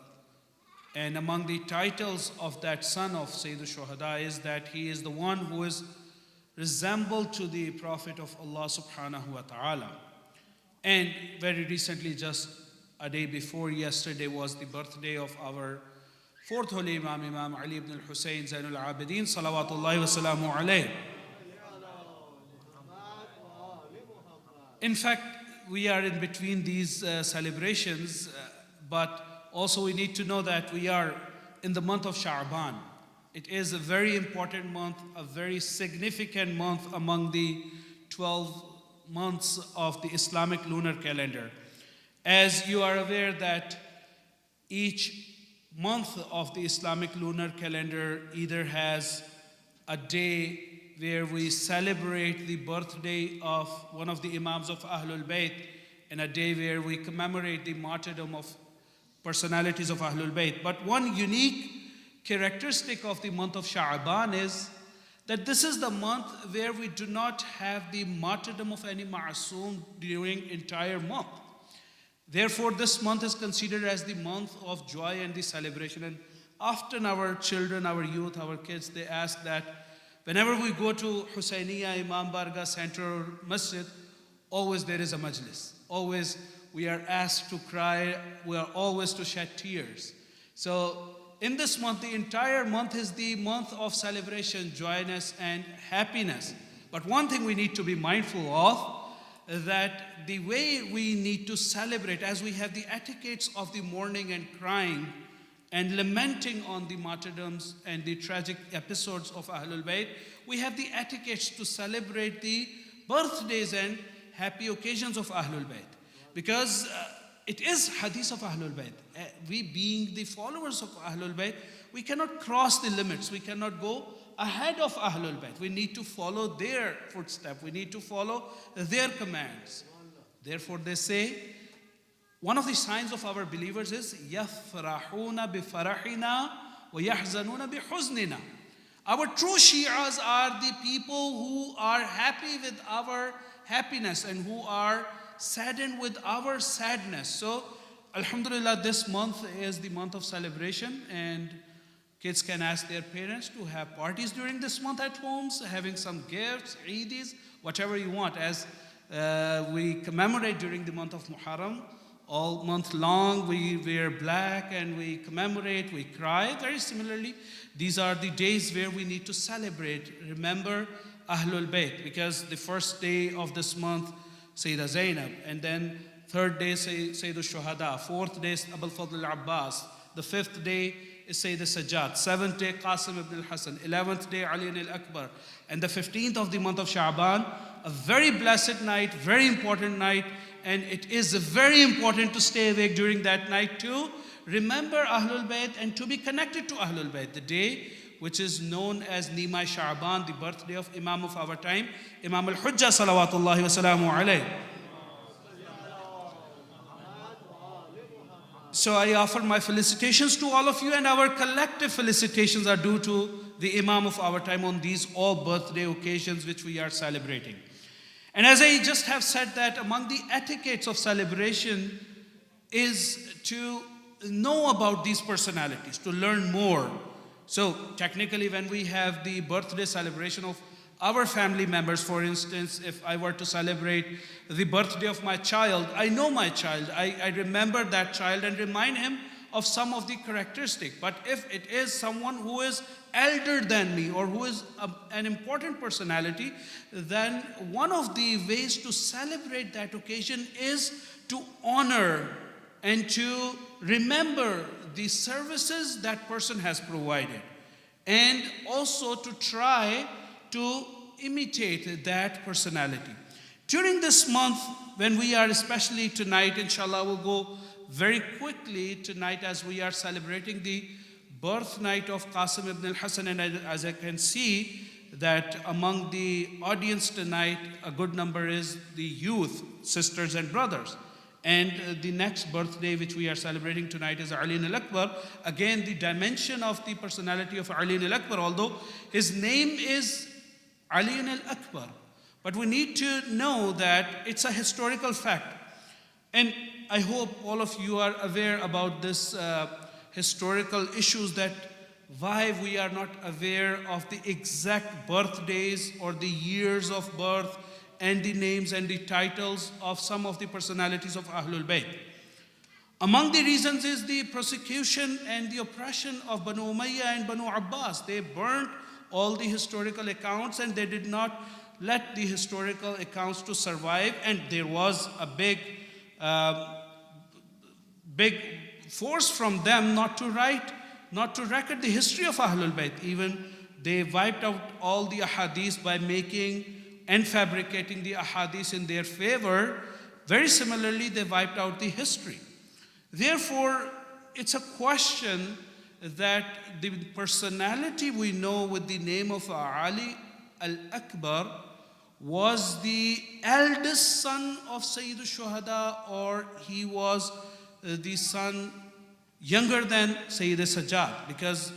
And among the titles of that son of Sayyid al-Shuhada is that he is the one who is resembled to the Prophet of Allah subhanahu wa ta'ala. And very recently, just a day before yesterday, was the birthday of our fourth holy Imam, Imam Ali ibn al-Husayn Zainul Abidin, salawatullahi wa salamu alayh. In fact, we are in between these celebrations, but also we need to know that we are in the month of Sha'ban. It is a very important month, a very significant month among the 12 months of the Islamic lunar calendar. As you are aware that each month of the Islamic lunar calendar either has a day where we celebrate the birthday of one of the Imams of Ahlul Bayt and a day where we commemorate the martyrdom of personalities of Ahlul Bayt. But one unique characteristic of the month of Sha'ban is that this is the month where we do not have the martyrdom of any ma'asum during entire month. Therefore, this month is considered as the month of joy and the celebration. And often our children, our youth, our kids, they ask that whenever we go to Husayniya, Imam Barga Center or Masjid, always there is a majlis. Always we are asked to cry, we are always to shed tears. So in this month, the entire month is the month of celebration, joyness, and happiness. But one thing we need to be mindful of, that the way we need to celebrate, as we have the etiquettes of the mourning and crying and lamenting on the martyrdoms and the tragic episodes of Ahlul Bayt, we have the etiquettes to celebrate the birthdays and happy occasions of Ahlul Bayt. Because it is hadith of Ahlul Bayt. We being the followers of Ahlul Bayt, we cannot cross the limits. We cannot go ahead of Ahlul Bayt. We need to follow their footsteps. We need to follow their commands. Therefore they say, one of the signs of our believers is يَفْرَحُونَ بِفَرَحِنَا وَيَحْزَنُونَ بِحُزْنِنَا. Our true Shi'as are the people who are happy with our happiness and who are saddened with our sadness. So, alhamdulillah, this month is the month of celebration, and kids can ask their parents to have parties during this month at homes, having some gifts, Eidis, whatever you want. As we commemorate during the month of Muharram, all month long we wear black and we commemorate, we cry. Very similarly, these are the days where we need to celebrate, remember Ahlul Bayt, because the first day of this month, Sayyidah Zainab, and then third day Sayyid al-Shuhada, fourth day Abul Fadl al-Abbas, the fifth day is Sayyid al-Sajjad, seventh day Qasim ibn al-Hasan, 11th day Ali al-Akbar, and the 15th of the month of Sha'ban, a very blessed night, very important night, and it is very important to stay awake during that night to remember Ahlul Bayt and to be connected to Ahlul Bayt. The day which is known as Nima Sha'ban, the birthday of Imam of our time, Imam al-Hujjah salawatullahi wa salamu alayhi. So I offer my felicitations to all of you, and our collective felicitations are due to the Imam of our time on these all birthday occasions which we are celebrating. And as I just have said, that among the etiquettes of celebration is to know about these personalities, to learn more. So technically, when we have the birthday celebration of our family members, for instance, if I were to celebrate the birthday of my child, I know my child, I remember that child and remind him of some of the characteristics. But if it is someone who is elder than me or who is an important personality, then one of the ways to celebrate that occasion is to honor and to remember the services that person has provided, and also to try to imitate that personality. During this month, when we are, especially tonight, inshallah, we'll go very quickly tonight as we are celebrating the birth night of Qasim ibn al-Hasan, and as I can see that among the audience tonight, a good number is the youth, sisters and brothers. And the next birthday which we are celebrating tonight is Ali al-Akbar. Again, the dimension of the personality of Ali al-Akbar, although his name is Ali al-Akbar, but we need to know that it's a historical fact. And I hope all of you are aware about this historical issues, that why we are not aware of the exact birthdays or the years of birth and the names and the titles of some of the personalities of Ahlul Bayt. Among the reasons is the persecution and the oppression of Banu Umayyah and Banu Abbas. They burnt all the historical accounts and they did not let the historical accounts to survive, and there was a big force from them not to record the history of Ahlul Bayt. Even they wiped out all the ahadith by making and fabricating the ahadith in their favor. Very similarly, they wiped out the history. Therefore, it's a question that the personality we know with the name of Ali al-Akbar was the eldest son of Sayyid al-Shuhada, or he was the son younger than Sayyid al-Sajjad, because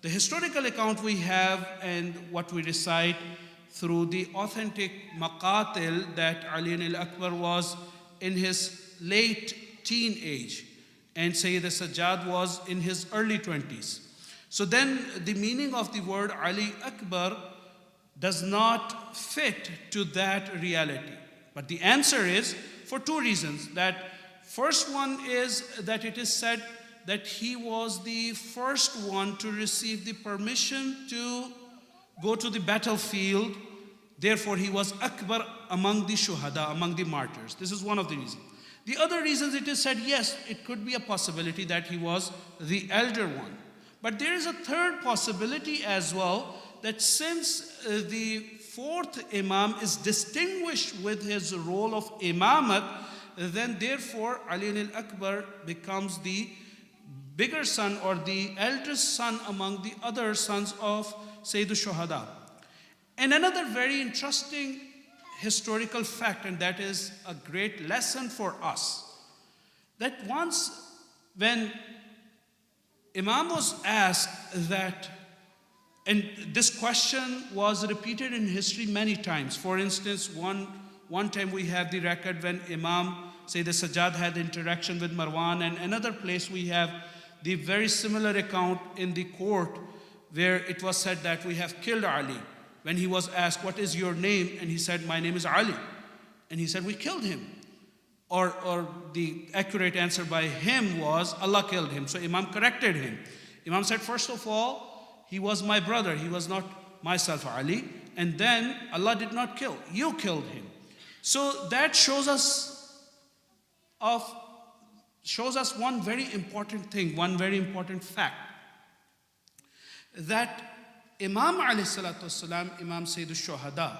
the historical account we have and what we recite through the authentic maqatil, that Ali al-Akbar was in his late teen age and Sayyid al-Sajjad was in his early 20s. So then the meaning of the word Ali Akbar does not fit to that reality. But the answer is for two reasons. That first one is that it is said that he was the first one to receive the permission to go to the battlefield. Therefore, he was Akbar among the Shuhada, among the martyrs. This is one of the reasons. The other reasons, it is said, yes, it could be a possibility that he was the elder one. But there is a third possibility as well, that since the fourth Imam is distinguished with his role of Imamat, then therefore Ali al-Akbar becomes the bigger son or the eldest son among the other sons of Sayyid al-Shuhada. And another very interesting historical fact, and that is a great lesson for us, that once when Imam was asked that, and this question was repeated in history many times. For instance, one time we have the record when Imam Sayyid al-Sajjad had interaction with Marwan, and another place we have the very similar account in the court where it was said that we have killed Ali. When he was asked, what is your name? And he said, my name is Ali. And he said, we killed him. Or the accurate answer by him was, Allah killed him. So Imam corrected him. Imam said, first of all, he was my brother. He was not myself, Ali. And then Allah did not kill. You killed him. So that shows us one very important thing, one very important fact. That Imam alayhi salatu wasalam, Imam Sayyid al-Shuhada,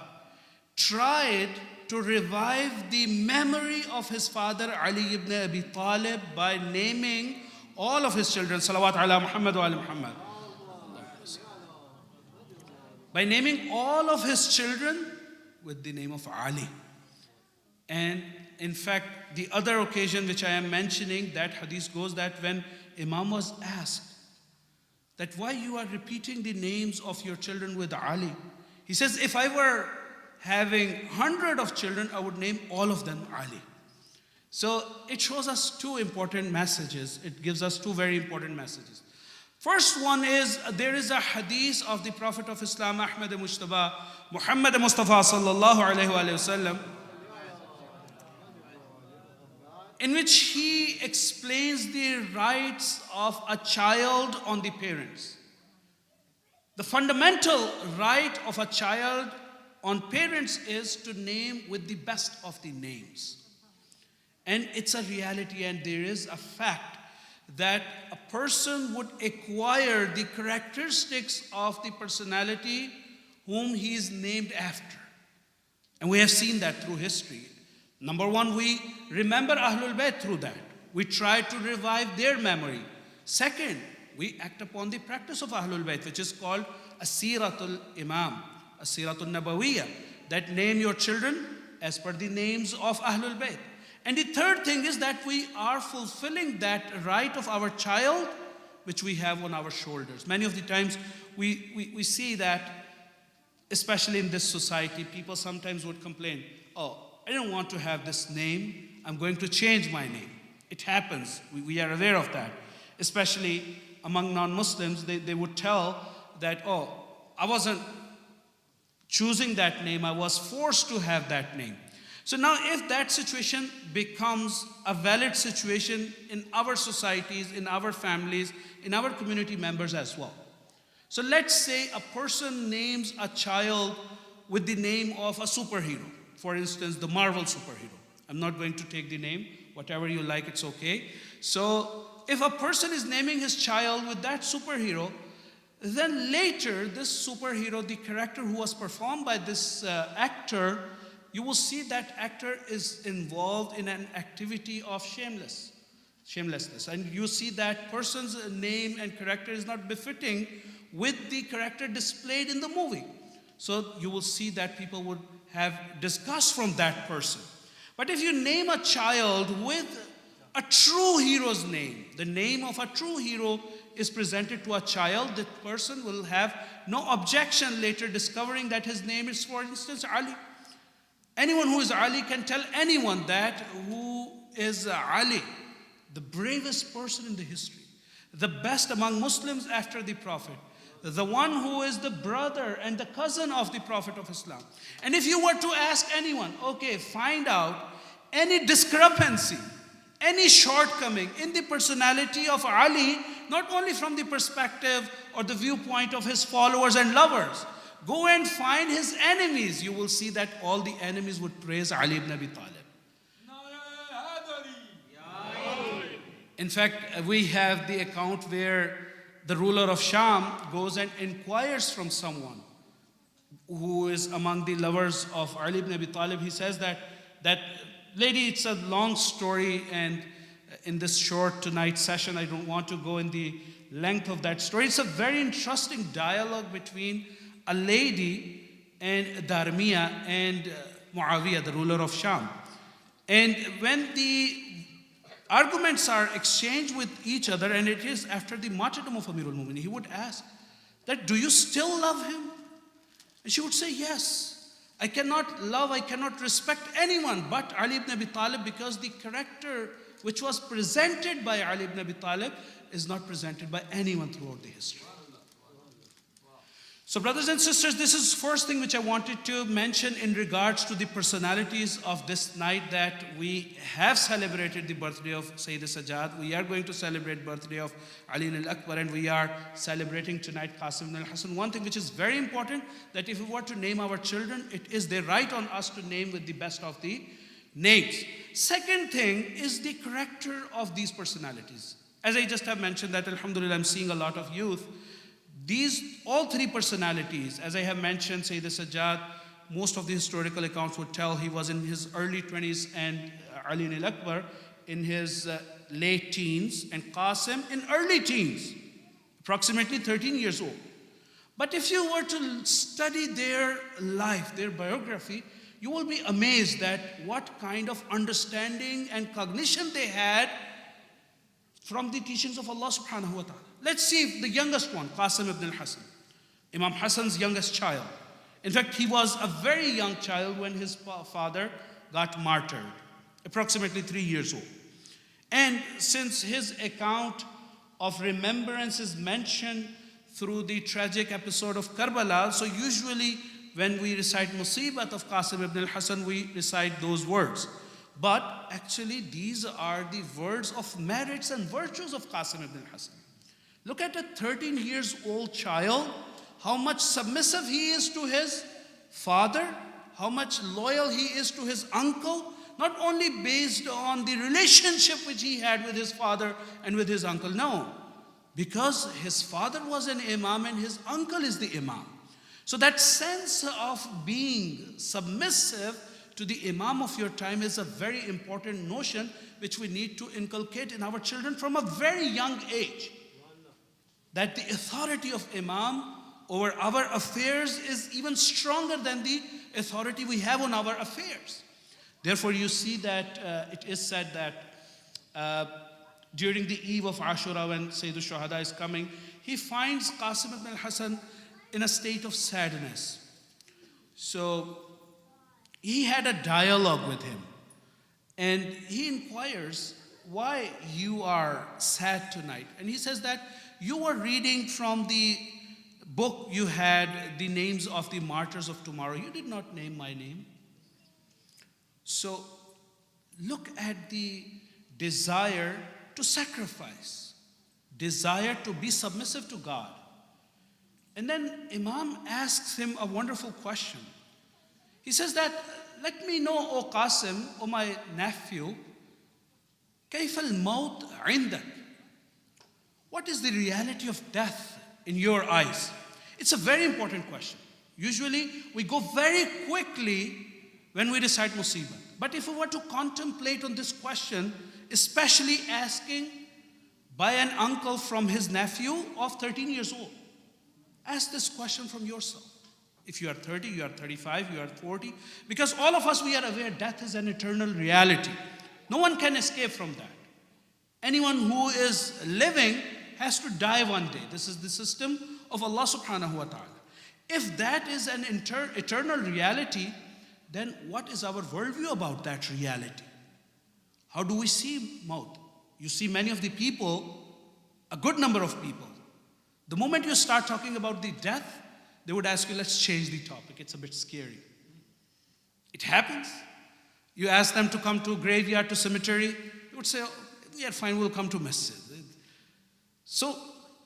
tried to revive the memory of his father Ali ibn Abi Talib by naming all of his children, salawat ala Muhammad wa ala Muhammad. By naming all of his children with the name of Ali. And in fact, the other occasion which I am mentioning, that hadith goes that when Imam was asked that why you are repeating the names of your children with Ali, he says, if I were having 100 of children, I would name all of them Ali. So it shows us two important messages. It gives us two very important messages. First one is, there is a hadith of the Prophet of Islam, Muhammad Mustafa sallallahu alayhi wa sallam, in which he explains the rights of a child on the parents. The fundamental right of a child on parents is to name with the best of the names. And it's a reality, and there is a fact that a person would acquire the characteristics of the personality whom he is named after. And we have seen that through history. Number one, we remember Ahlul Bayt through that. We try to revive their memory. Second, we act upon the practice of Ahlul Bayt, which is called Asiratul Imam, Asiratul Nabawiyya, that name your children as per the names of Ahlul Bayt. And the third thing is that we are fulfilling that right of our child, which we have on our shoulders. Many of the times we see that, especially in this society, people sometimes would complain, oh, I don't want to have this name, I'm going to change my name. It happens, we are aware of that. Especially among non-Muslims, they would tell that, oh, I wasn't choosing that name, I was forced to have that name. So now if that situation becomes a valid situation in our societies, in our families, in our community members as well. So let's say a person names a child with the name of a superhero. For instance, the Marvel superhero. I'm not going to take the name, whatever you like, it's okay. So if a person is naming his child with that superhero, then later this superhero, the character who was performed by this actor, you will see that actor is involved in an activity of shamelessness. And you see that person's name and character is not befitting with the character displayed in the movie. So you will see that people would have disgust from that person. But if you name a child with a true hero's name, the name of a true hero is presented to a child, the person will have no objection later discovering that his name is, for instance, Ali. Anyone who is Ali can tell anyone that who is Ali, the bravest person in the history, the best among Muslims after the Prophet, the one who is the brother and the cousin of the Prophet of Islam. And if you were to ask anyone, okay, find out any discrepancy, any shortcoming in the personality of Ali, not only from the perspective or the viewpoint of his followers and lovers, go and find his enemies. You will see that all the enemies would praise Ali ibn Abi Talib. In fact, we have the account where the ruler of Sham goes and inquires from someone who is among the lovers of Ali ibn Abi Talib. He says that lady, it's a long story, and in this short tonight session, I don't want to go in the length of that story. It's a very interesting dialogue between a lady and Darmiya and Muawiyah, the ruler of Sham. And when the arguments are exchanged with each other, and it is after the martyrdom of Amirul Mu'minin, he would ask that, do you still love him? And she would say, yes. I cannot love, I cannot respect anyone but Ali ibn Abi Talib, because the character which was presented by Ali ibn Abi Talib is not presented by anyone throughout the history. So brothers and sisters, this is first thing which I wanted to mention in regards to the personalities of this night, that we have celebrated the birthday of Sayyid Sajjad. We are going to celebrate birthday of Ali al-Akbar, and we are celebrating tonight Qasim al-Hasan. One thing which is very important, that if we were to name our children, it is their right on us to name with the best of the names. Second thing is the character of these personalities. As I just have mentioned that, alhamdulillah, I'm seeing a lot of youth. These, all three personalities, as I have mentioned, Sayyid Sajjad, most of the historical accounts would tell he was in his early 20s, and Ali al-Akbar in his late teens and Qasim in early teens, approximately 13 years old. But if you were to study their life, their biography, you will be amazed at what kind of understanding and cognition they had from the teachings of Allah subhanahu wa ta'ala. Let's see the youngest one, Qasim ibn al-Hasan, Imam Hassan's youngest child. In fact, he was a very young child when his father got martyred, approximately 3 years old. And since his account of remembrance is mentioned through the tragic episode of Karbala, so usually when we recite Musibat of Qasim ibn al-Hasan, we recite those words. But actually, these are the words of merits and virtues of Qasim ibn al-Hasan. Look at a 13 years old child, how much submissive he is to his father, how much loyal he is to his uncle, not only based on the relationship which he had with his father and with his uncle, no, because his father was an imam and his uncle is the imam. So that sense of being submissive to the imam of your time is a very important notion which we need to inculcate in our children from a very young age. That the authority of imam over our affairs is even stronger than the authority we have on our affairs. Therefore, you see that it is said that during the eve of Ashura, when Sayyid al-Shuhada is coming, he finds Qasim ibn al-Hasan in a state of sadness. So he had a dialogue with him, and he inquires, why you are sad tonight? And he says that you were reading from the book, you had the names of the martyrs of tomorrow. You did not name my name. So look at the desire to sacrifice, desire to be submissive to God. And then Imam asks him a wonderful question. He says that, let me know, O Qasim, O my nephew, كيف الموت عندك? What is the reality of death in your eyes? It's a very important question. Usually we go very quickly when we recite Musibat. But if we were to contemplate on this question, especially asking by an uncle from his nephew of 13 years old, ask this question from yourself. If you are 30, you are 35, you are 40, because all of us, we are aware death is an eternal reality. No one can escape from that. Anyone who is living has to die one day. This is the system of Allah subhanahu wa ta'ala. If that is an eternal reality, then what is our worldview about that reality? How do we see maut? You see many of the people, a good number of people, the moment you start talking about the death, they would ask you, let's change the topic. It's a bit scary. It happens. You ask them to come to a graveyard, to cemetery, they would say, oh, yeah, fine, we'll come to masjid. So,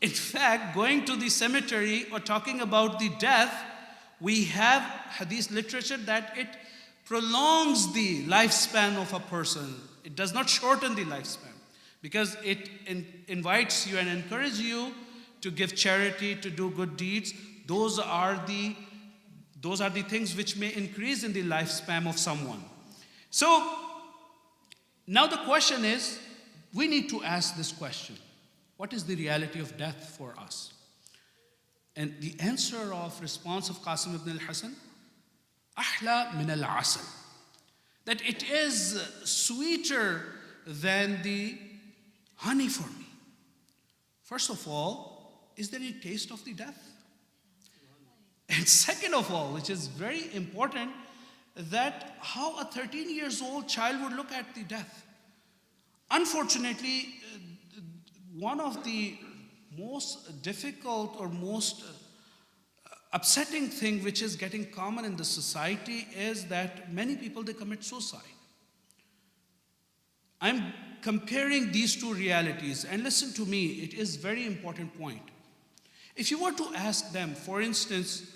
in fact, going to the cemetery or talking about the death, we have hadith literature that it prolongs the lifespan of a person. It does not shorten the lifespan because it invites you and encourages you to give charity, to do good deeds. Those are the things which may increase in the lifespan of someone. So, now the question is, we need to ask this question. What is the reality of death for us? And the answer of response of Qasim ibn al-Hasan, ahla min al-asr, that it is sweeter than the honey for me. First of all, is there any taste of the death? And second of all, which is very important, that how a 13 years old child would look at the death. Unfortunately, one of the most difficult or most upsetting thing which is getting common in the society is that many people, they commit suicide. I'm comparing these two realities, and listen to me, it is very important point. If you were to ask them, for instance,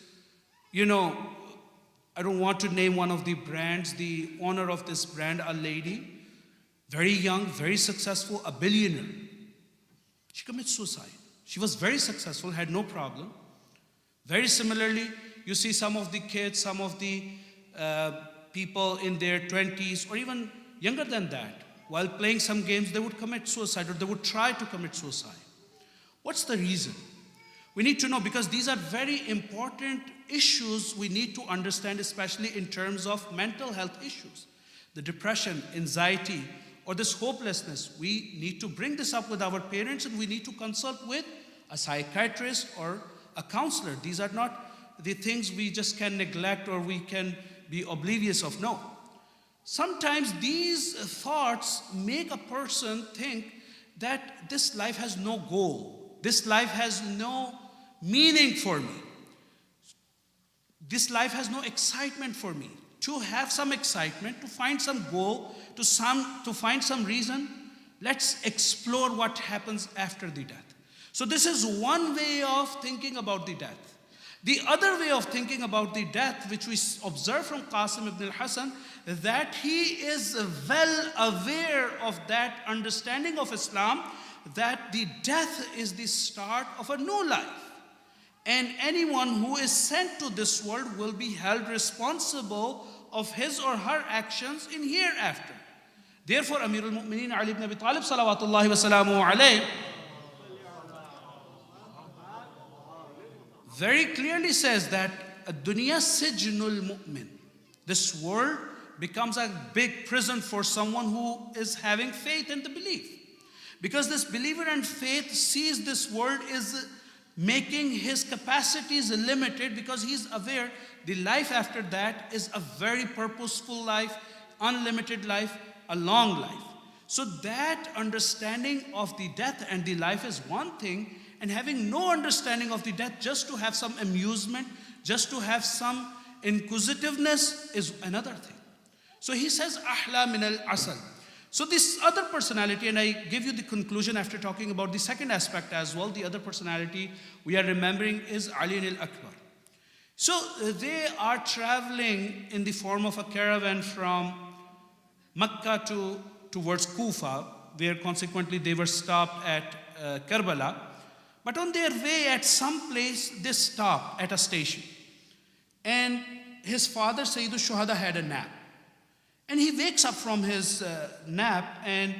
I don't want to name one of the brands, the owner of this brand, a lady, very young, very successful, a billionaire. She commits suicide. She was very successful, had no problem. Very similarly, you see some of the kids, some of the people in their 20s or even younger than that, while playing some games, they would commit suicide or they would try to commit suicide. What's the reason? We need to know, because these are very important issues we need to understand, especially in terms of mental health issues. The depression, anxiety, or this hopelessness, we need to bring this up with our parents, and we need to consult with a psychiatrist or a counselor. These are not the things we just can neglect or we can be oblivious of. No. Sometimes these thoughts make a person think that this life has no goal. This life has no meaning for me. This life has no excitement for me. To have some excitement, to find some goal, to find some reason, let's explore what happens after the death. So this is one way of thinking about the death. The other way of thinking about the death, which we observe from Qasim ibn al-Hasan, that he is well aware of that understanding of Islam, that the death is the start of a new life. And anyone who is sent to this world will be held responsible of his or her actions in hereafter. Therefore, Amir al-Mu'mineen Ali ibn Abi Talib salawatullahi wa salamu alayhi very clearly says that dunya sijnul mu'min. This world becomes a big prison for someone who is having faith and the belief. Because this believer and faith sees this world is making his capacities limited, because he is aware the life after that is a very purposeful life, unlimited life, a long life. So that understanding of the death and the life is one thing, and having no understanding of the death just to have some amusement, just to have some inquisitiveness is another thing. So he says, Ahla min al-asal. So this other personality, and I give you the conclusion after talking about the second aspect as well, the other personality we are remembering is Ali al-Akbar. So they are traveling in the form of a caravan from Mecca towards Kufa, where consequently they were stopped at Karbala. But on their way at some place, they stopped at a station. And his father, Sayyidul Shuhada, had a nap. And he wakes up from his nap and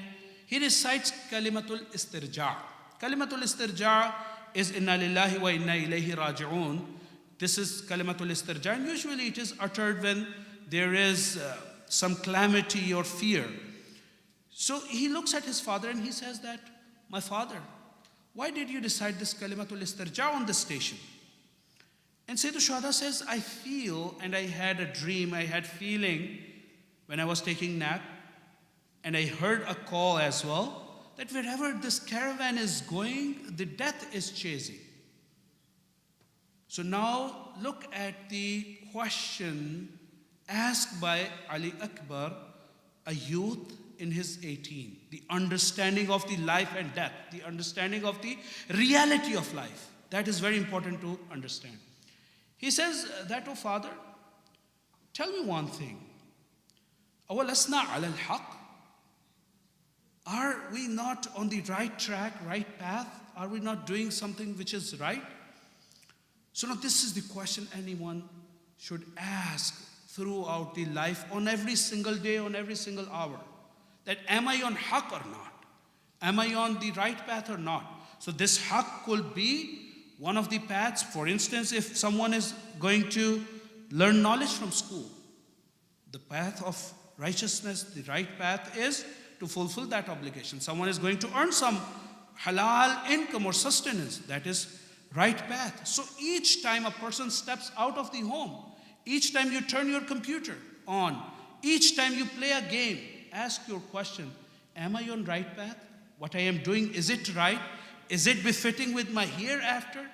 he recites Kalimatul Istirja'. Kalimatul Istirja' is Inna lillahi wa inna ilayhi raji'un. This is Kalimatul Istirja', and usually it is uttered when there is some calamity or fear. So he looks at his father and he says that, my father, why did you recite this Kalimatul Istirja' on the station? And Sayyidul Shuhada says, I feel, and I had a dream, I had feeling when I was taking nap, and I heard a call as well, that wherever this caravan is going, the death is chasing. So now look at the question asked by Ali Akbar, a youth in his 18. The understanding of the life and death, the understanding of the reality of life. That is very important to understand. He says that, oh father, tell me one thing. أَوَلَسْنَا عَلَى الْحَقِّ? Are we not on the right track, right path? Are we not doing something which is right? So now this is the question anyone should ask throughout the life, on every single day, on every single hour. That am I on haqq or not? Am I on the right path or not? So this haqq could be one of the paths. For instance, if someone is going to learn knowledge from school, the path of righteousness, the right path is to fulfill that obligation. Someone is going to earn some halal income or sustenance, that is right path. So each time a person steps out of the home, each time you turn your computer on, each time you play a game, ask your question, am I on right path? What I am doing, is it right? Is it befitting with my hereafter?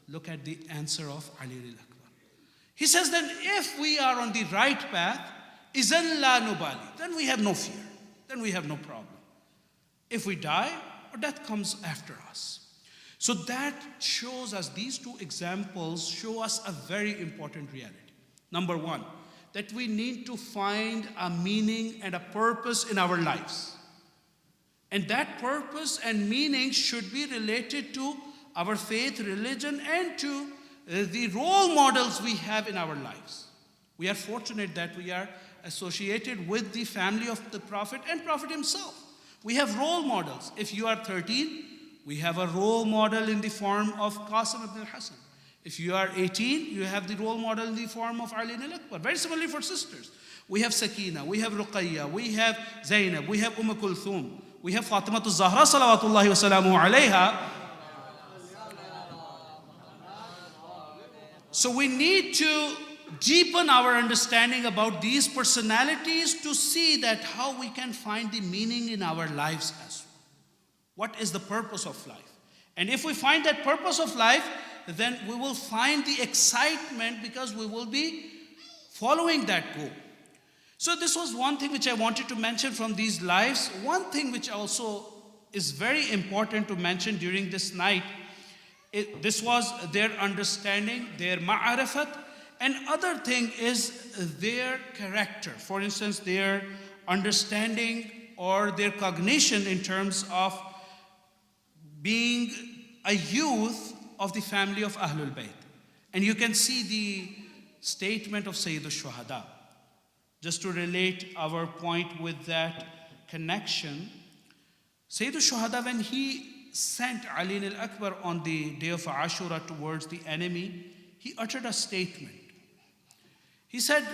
Look at the answer of Ali al-Akbar. He says that if we are on the right path, إِذَنْ لَا نُبَالِي, then we have no fear, then we have no problem. If we die, or death comes after us. So that shows us, these two examples show us a very important reality. Number one, that we need to find a meaning and a purpose in our lives. And that purpose and meaning should be related to our faith, religion, and to the role models we have in our lives. We are fortunate that we are associated with the family of the Prophet and Prophet himself. We have role models. If you are 13, we have a role model in the form of Qasim ibn al-Hasan. If you are 18, you have the role model in the form of Ali al-Akbar. Very similarly for sisters. We have Sakina, we have Ruqayya, we have Zainab, we have Kulthum, we have Fatimatu Zahra salawatullahi wa salamu alayha. So we need to deepen our understanding about these personalities to see that how we can find the meaning in our lives as well. What is the purpose of life? And if we find that purpose of life, then we will find the excitement because we will be following that goal. So this was one thing which I wanted to mention from these lives. One thing which also is very important to mention during this night, this was their understanding, their ma'arifat, and other thing is their character. For instance, their understanding or their cognition in terms of being a youth of the family of Ahlul Bayt. And you can see the statement of Sayyid al-Shuhada. Just to relate our point with that connection, Sayyid al-Shuhada, when he sent Ali al-Akbar on the day of Ashura towards the enemy, he uttered a statement. He said,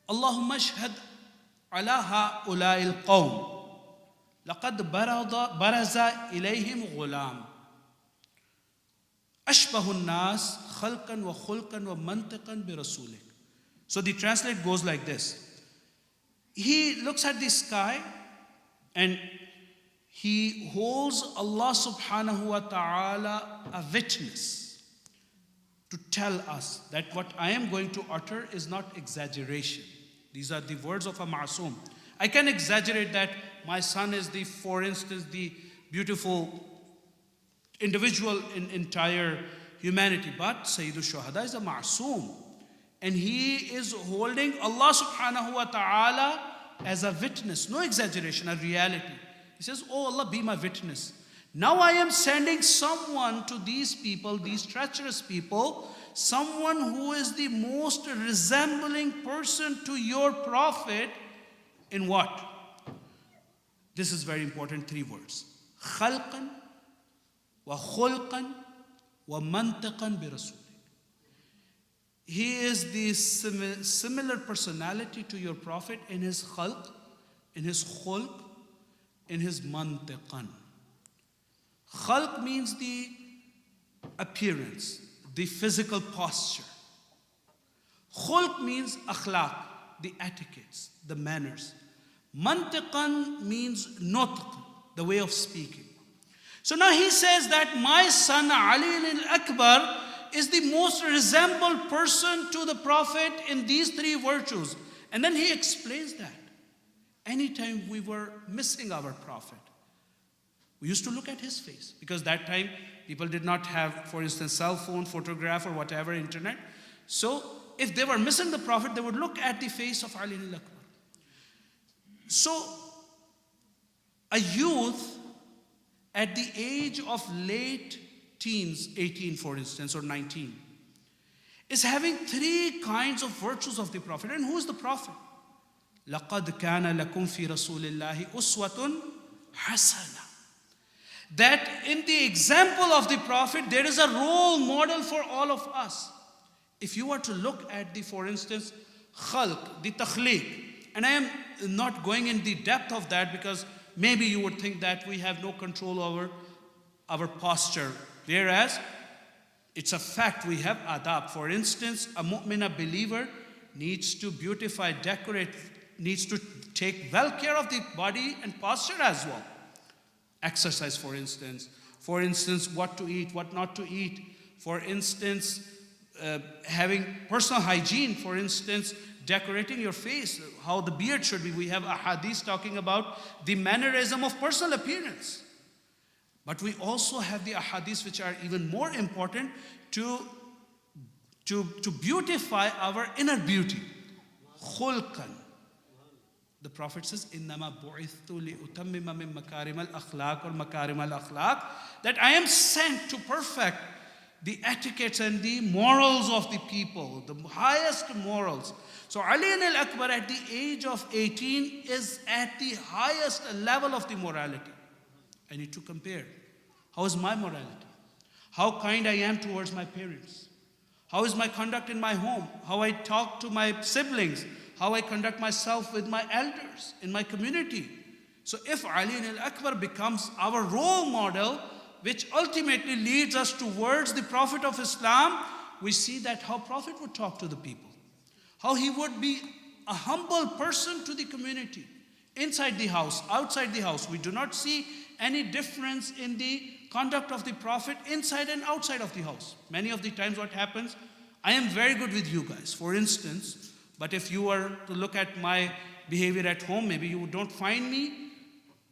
Allahumma ashhad ala ha'ulai al-qawm laqad baraza ilayhim ghulam ashbahu an-nas khalqan wa khulqan wa mantiqan bi rasulik. So the translate goes like this. He looks at the sky and he holds Allah subhanahu wa ta'ala a witness to tell us that what I am going to utter is not exaggeration. These are the words of a ma'soom. I can exaggerate that my son is the, for instance, the beautiful individual in entire humanity. But Sayyid al-Shuhada is a ma'soom. And he is holding Allah subhanahu wa ta'ala as a witness. No exaggeration, a reality. He says, oh Allah, be my witness. Now I am sending someone to these people, these treacherous people, someone who is the most resembling person to your prophet in what? This is very important, 3 words. Khalqan wa khulqan wa mantiqan bi rasul. He is the similar personality to your prophet in his khalq, in his khulq, in his mantiqan. Khalq means the appearance, the physical posture. Khulq means akhlaq, the etiquettes, the manners. Mantiqan means nutq, the way of speaking. So now he says that my son Ali al-Akbar is the most resembled person to the Prophet in these 3 virtues. And then he explains that. Anytime we were missing our Prophet, we used to look at his face. Because that time, people did not have, for instance, cell phone, photograph, or whatever, internet. So, if they were missing the Prophet, they would look at the face of Ali al-Akbar. So, a youth at the age of late teens, 18 for instance, or 19, is having 3 kinds of virtues of the Prophet. And who is the Prophet? لَقَدْ كَانَ لَكُمْ فِي رَسُولِ اللَّهِ أُسْوَةٌ حَسَنَةٌ. That in the example of the Prophet, there is a role model for all of us. If you were to look at the, for instance, khalq, the takhliq, and I am not going in the depth of that because maybe you would think that we have no control over our posture. Whereas, it's a fact we have adab. For instance, a mu'min, a believer, needs to beautify, decorate, needs to take well care of the body and posture as well. Exercise, for instance, what to eat, what not to eat. For instance, having personal hygiene, for instance, decorating your face, how the beard should be. We have a hadith talking about the mannerism of personal appearance. But we also have the ahadith which are even more important to beautify our inner beauty. Khulqan. The Prophet says, إِنَّمَا بُعِثْتُ لِأُتَمِّمَ مِن مَكَارِمَ الْأَخْلَاقِ or مَكَارِمَ الْأَخْلَاقِ, that I am sent to perfect the etiquettes and the morals of the people, the highest morals. So Ali al-Akbar at the age of 18 is at the highest level of the morality. I need to compare. How is my morality? How kind I am towards my parents? How is my conduct in my home? How I talk to my siblings? How I conduct myself with my elders in my community? So if Ali al-Akbar becomes our role model, which ultimately leads us towards the Prophet of Islam, we see that how Prophet would talk to the people. How he would be a humble person to the community. Inside the house, outside the house. We do not see any difference in the conduct of the Prophet inside and outside of the house. Many of the times what happens, I am very good with you guys, for instance, but if you were to look at my behavior at home, maybe you don't find me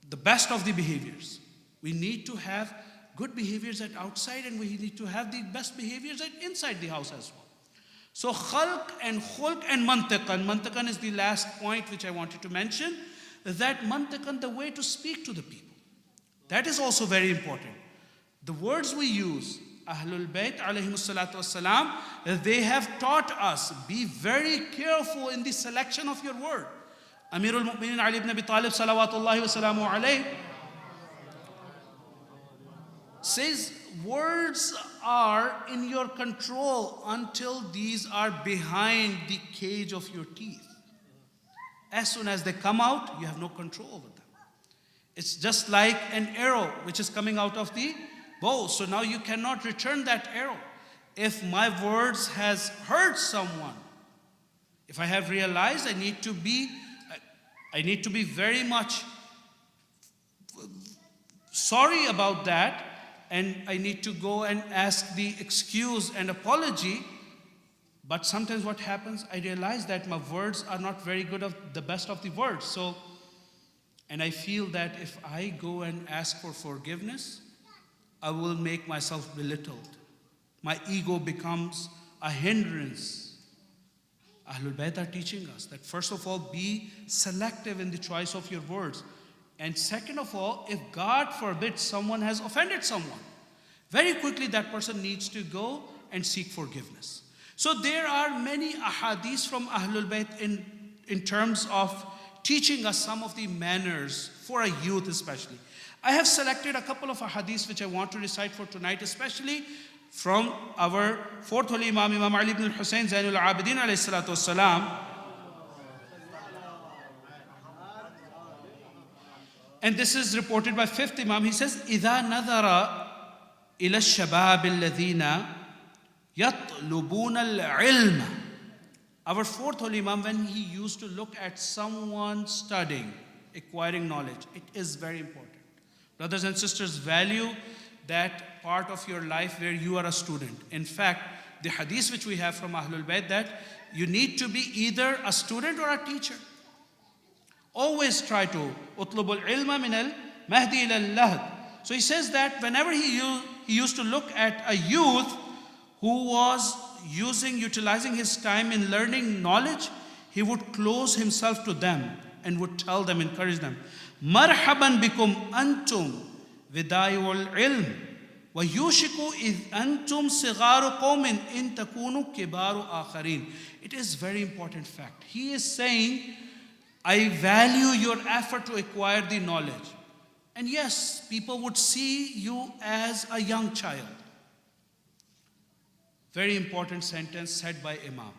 the best of the behaviors. We need to have good behaviors at outside, and we need to have the best behaviors at inside the house as well. So khalq and khulq and mantiqan. Mantiqan is the last point which I wanted to mention. That mantiqan, the way to speak to the people. That is also very important. The words we use, Ahlul Bayt alayhimus salatu wassalam, they have taught us, be very careful in the selection of your word. Amirul Mu'minin Ali ibn Abi Talib salawatullahi wa salamu alayhi says, words are in your control until these are behind the cage of your teeth. As soon as they come out, you have no control over them. It's just like an arrow which is coming out of the bow. So now you cannot return that arrow. If my words has hurt someone, if I have realized I need to be very much sorry about that, and I need to go and ask the excuse and apology. But sometimes what happens, I realize that my words are not very good of the best of the words. And I feel that if I go and ask for forgiveness, I will make myself belittled. My ego becomes a hindrance. Ahlul Bayt are teaching us that first of all, be selective in the choice of your words. And second of all, if God forbid someone has offended someone, very quickly that person needs to go and seek forgiveness. So there are many ahadith from Ahlul Bayt in terms of teaching us some of the manners for a youth especially. I have selected a couple of ahadiths which I want to recite for tonight, especially from our fourth Holy Imam, Imam Ali ibn al-Hussein Zainul Abidin alayhi salatu wassalam. And this is reported by fifth Imam. He says, إِذَا نَظَرَ إِلَى الشَّبَابِ الَّذِينَ يَطْلُبُونَ الْعِلْمَ. Our fourth Holy Imam, when he used to look at someone studying, acquiring knowledge, it is very important. Brothers and sisters, value that part of your life where you are a student. In fact, the hadith which we have from Ahlul Bayt, that you need to be either a student or a teacher. Always try to utlubul ilma min al mahdi ila al-lahd. So he says that whenever he used to look at a youth who was utilizing his time in learning knowledge, he would close himself to them and would tell them, encourage them, marhaban bikum antum vidayul ilm wa yushiku id antum sigaru qawmin in takunu kibaru akharin. It is very important fact. He is saying, I value your effort to acquire the knowledge. And yes, people would see you as a young child. Very important sentence said by Imam.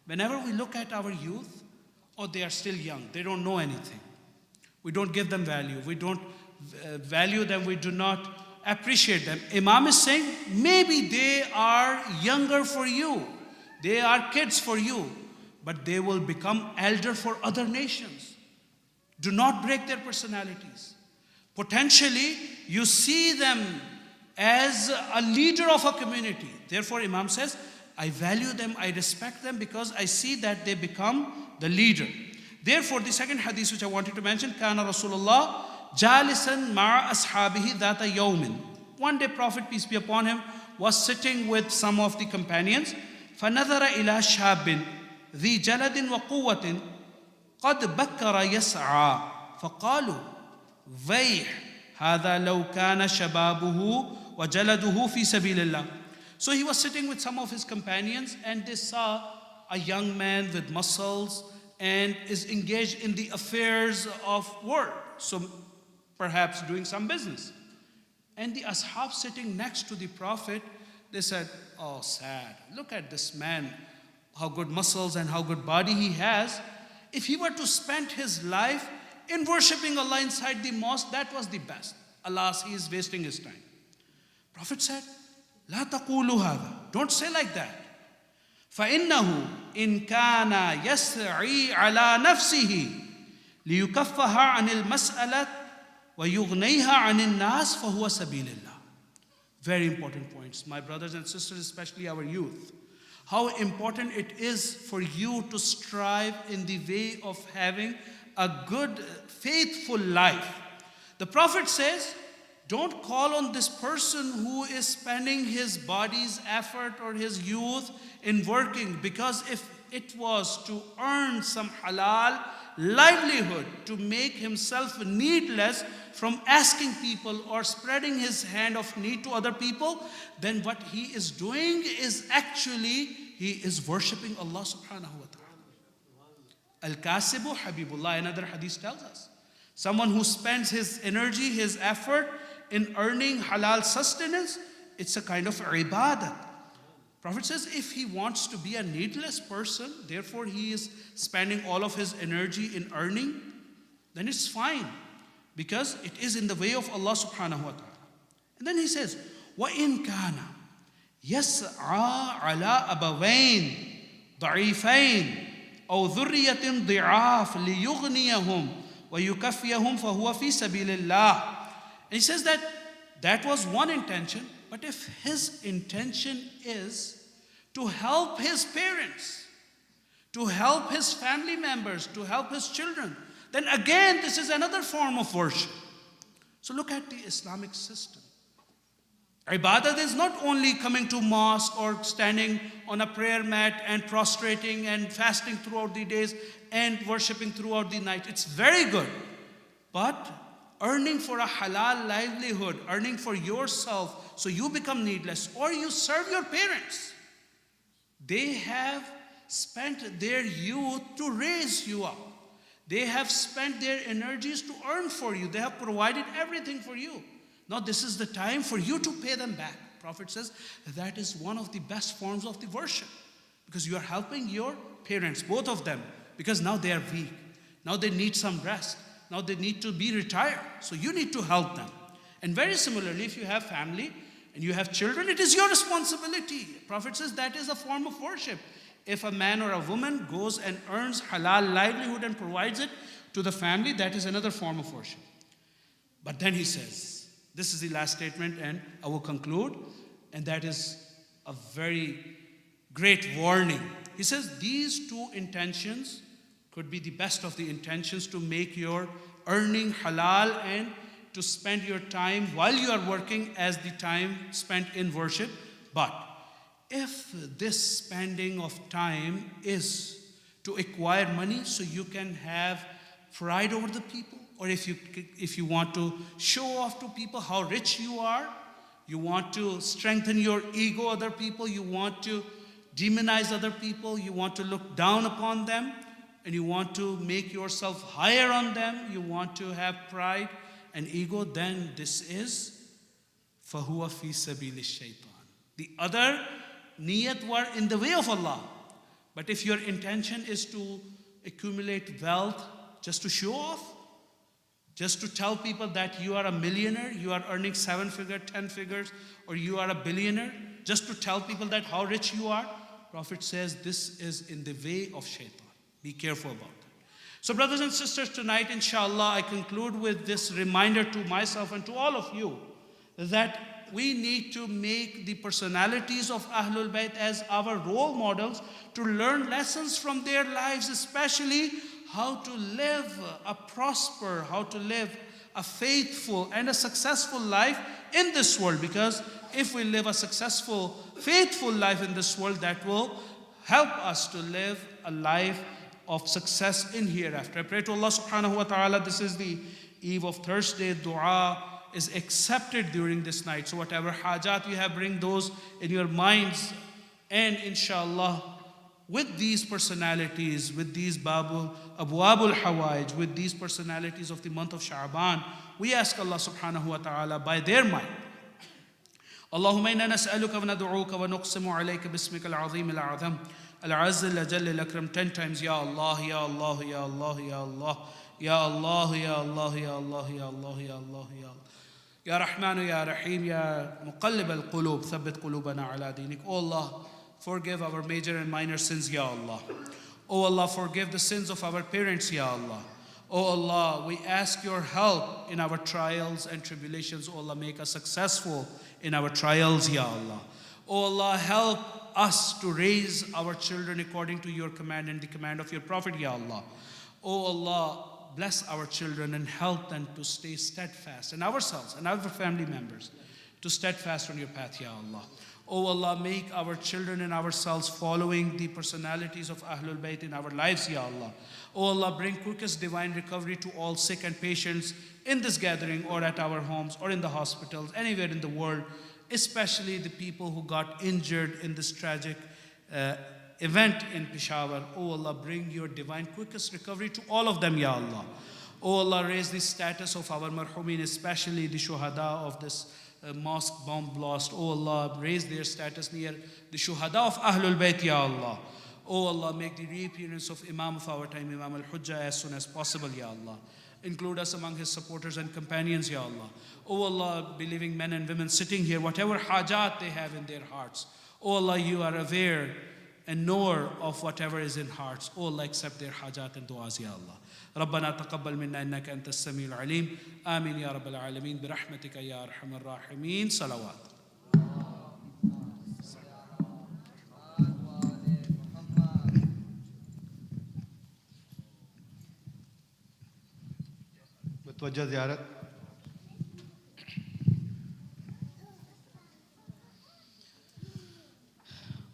Whenever we look at our youth, they are still young, they don't know anything. We don't give them value, we don't value them, we do not appreciate them. Imam is saying, maybe they are younger for you, they are kids for you, but they will become elder for other nations. Do not break their personalities. Potentially, you see them as a leader of a community. Therefore, Imam says, I value them, I respect them because I see that they become the leader. Therefore, the second hadith which I wanted to mention, Kana Rasulullah jalisan ma'a ashabihi dhata yawmin. One day, Prophet, peace be upon him, was sitting with some of the companions. فَنَظَرَ إِلَى شَابٍ ذي جلد وقوة قد بكر يسعى فقالوا ويح هذا لو كان شبابه وجلده في سبيل الله. So he was sitting with some of his companions, and they saw a young man with muscles and is engaged in the affairs of work, so perhaps doing some business. And the ashab sitting next to the Prophet, they said, oh, sad, look at this man, how good muscles and how good body he has. If he were to spend his life in worshipping Allah inside the mosque, that was the best. Alas, he is wasting his time. Prophet said, La taqulu hadha. Don't say like that. فَإِنَّهُ إِن كَانَ يَسْعِي عَلَى نَفْسِهِ لِيُكَفَّهَا عَنِ الْمَسْأَلَةِ وَيُغْنِيهَا عَنِ النَّاسِ فَهُوَ سَبِيلِ اللَّهِ. Very important points, my brothers and sisters, especially our youth. How important it is for you to strive in the way of having a good, faithful life. The Prophet says, don't call on this person who is spending his body's effort or his youth in working, because if it was to earn some halal livelihood, to make himself needless from asking people or spreading his hand of need to other people, then what he is doing is actually, he is worshipping Allah subhanahu wa ta'ala. Al-Kasibu Habibullah, another hadith tells us. Someone who spends his energy, his effort in earning halal sustenance, it's a kind of ibadat. Prophet says if he wants to be a needless person, therefore he is spending all of his energy in earning, then it's fine, because it is in the way of Allah subhanahu wa ta'ala. And then he says, وَإِن كَانَ يَسْعَى عَلَىٰ أَبَوَيْنِ ضَعِيفَيْنِ أَوْ ذُرِّيَّةٍ ضِعَافٍ لِيُغْنِيَهُمْ وَيُكَفِّيَهُمْ فَهُوَ فِي سَبِيلِ اللَّهِ. And he says that was one intention, but if his intention is to help his parents, to help his family members, to help his children, then again this is another form of worship. So look at the Islamic system. Ibadat is not only coming to mosque or standing on a prayer mat and prostrating and fasting throughout the days and worshipping throughout the night. It's very good. But earning for a halal livelihood, earning for yourself so you become needless, or you serve your parents. They have spent their youth to raise you up. They have spent their energies to earn for you. They have provided everything for you. Now this is the time for you to pay them back. Prophet says that is one of the best forms of the worship, because you are helping your parents, both of them, because now they are weak. Now they need some rest. Now they need to be retired. So you need to help them. And very similarly, if you have family and you have children, it is your responsibility. Prophet says that is a form of worship. If a man or a woman goes and earns halal livelihood and provides it to the family, that is another form of worship. But then he says, this is the last statement and I will conclude, and that is a very great warning. He says these two intentions could be the best of the intentions to make your earning halal and to spend your time while you are working as the time spent in worship. But if this spending of time is to acquire money so you can have pride over the people, or if you want to show off to people how rich you are, you want to strengthen your ego, other people, you want to demonize other people, you want to look down upon them, and you want to make yourself higher on them, you want to have pride and ego, then this is فَهُوَ فِي سَبِيلِ الشَّيْطَانِ. The other niyat were in the way of Allah. But if your intention is to accumulate wealth just to show off, just to tell people that you are a millionaire, you are earning 7 figures, 10 figures, or you are a billionaire, just to tell people that how rich you are, Prophet says this is in the way of shaitan. Be careful about that. So brothers and sisters, tonight inshallah I conclude with this reminder to myself and to all of you that we need to make the personalities of Ahlul Bayt as our role models to learn lessons from their lives, especially how to live a prosper, how to live a faithful and a successful life in this world. Because if we live a successful, faithful life in this world, that will help us to live a life of success in hereafter. I pray to Allah subhanahu wa ta'ala, this is the eve of Thursday, dua is accepted during this night. So whatever hajat you have, bring those in your minds. And inshallah, with these personalities, with these Abwabul Hawaij, with these personalities of the month of Sha'ban, we ask Allah subhanahu wa ta'ala by their might. اللهم إنا نسألك وندعوك ونقسم عليك باسمك العظيم الأعظم العز الأجل الأكرم 10 times يا الله يا الله يا الله يا الله يا الله يا الله يا الله يا الله يا الله يا الله يا رحمن يا رحيم يا مقلب القلوب ثبت قلوبنا على دينك. Oh Allah, forgive our major and minor sins, Ya Allah. Oh Allah, forgive the sins of our parents, Ya Allah. Oh Allah, we ask your help in our trials and tribulations. Oh Allah, make us successful in our trials, Ya Allah. Oh Allah, help us to raise our children according to your command and the command of your Prophet, Ya Allah. Oh Allah, bless our children and help them to stay steadfast, and ourselves and our family members to steadfast on your path, Ya Allah. Oh Allah, make our children and ourselves following the personalities of Ahlul Bayt in our lives, Ya Allah. Oh Allah, bring quickest divine recovery to all sick and patients in this gathering or at our homes or in the hospitals, anywhere in the world, especially the people who got injured in this tragic event in Peshawar. Oh Allah, bring your divine quickest recovery to all of them, Ya Allah. Oh Allah, raise the status of our marhumin, especially the shuhada of this mosque bomb blast. Oh Allah, raise their status near the shuhada of Ahlul Bayt, Ya Allah. Oh Allah, make the reappearance of Imam of our time, Imam al-Hujjah, as soon as possible, Ya Allah. Include us among his supporters and companions, Ya Allah. Oh Allah, believing men and women sitting here, whatever hajat they have in their hearts. Oh Allah, you are aware and knower of whatever is in hearts. Oh Allah, accept their hajat and du'as, Ya Allah. ربنا تقبل منا إنك أنت السميع العليم آمين يا رب العالمين برحمتك يا أرحم الراحمين صلوات. متوجہ زیارت.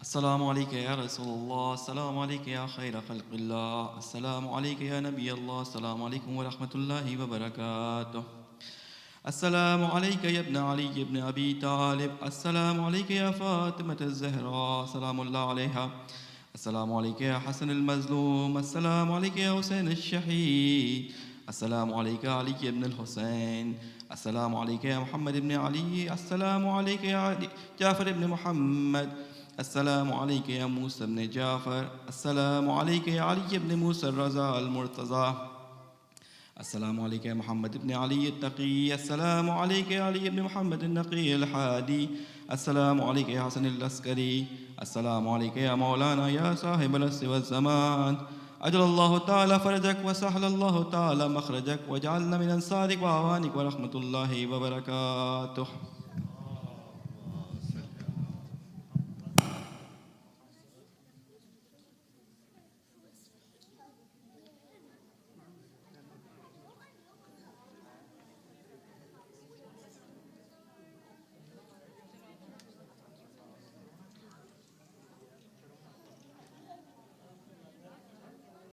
السلام عليك يا رسول الله، السلام عليك يا خير خلق الله، السلام عليك يا نبي الله، السلام عليكم ورحمة الله وبركاته. السلام عليك يا ابن علي بن أبي طالب، السلام عليك يا فاطمة الزهراء سلام الله عليها، السلام عليك يا حسن المظلوم، السلام عليك يا حسين الشهيد، السلام عليك يا علي بن الحسين، السلام عليك يا محمد بن علي، السلام عليك يا جعفر بن محمد، السلام عليك يا موسى بن جعفر، السلام عليك يا علي بن موسى الرضا المرتضى، السلام عليك يا محمد بن علي التقي، السلام عليك يا علي بن محمد النقي الحادي، السلام عليك يا حسن العسكري، السلام عليك يا مولانا يا صاحب العصر والزمان، أجل الله تعالى فرجك وسهل الله تعالى مخرجك وجعلنا من أنصارك وأعوانك ورحمة الله وبركاته.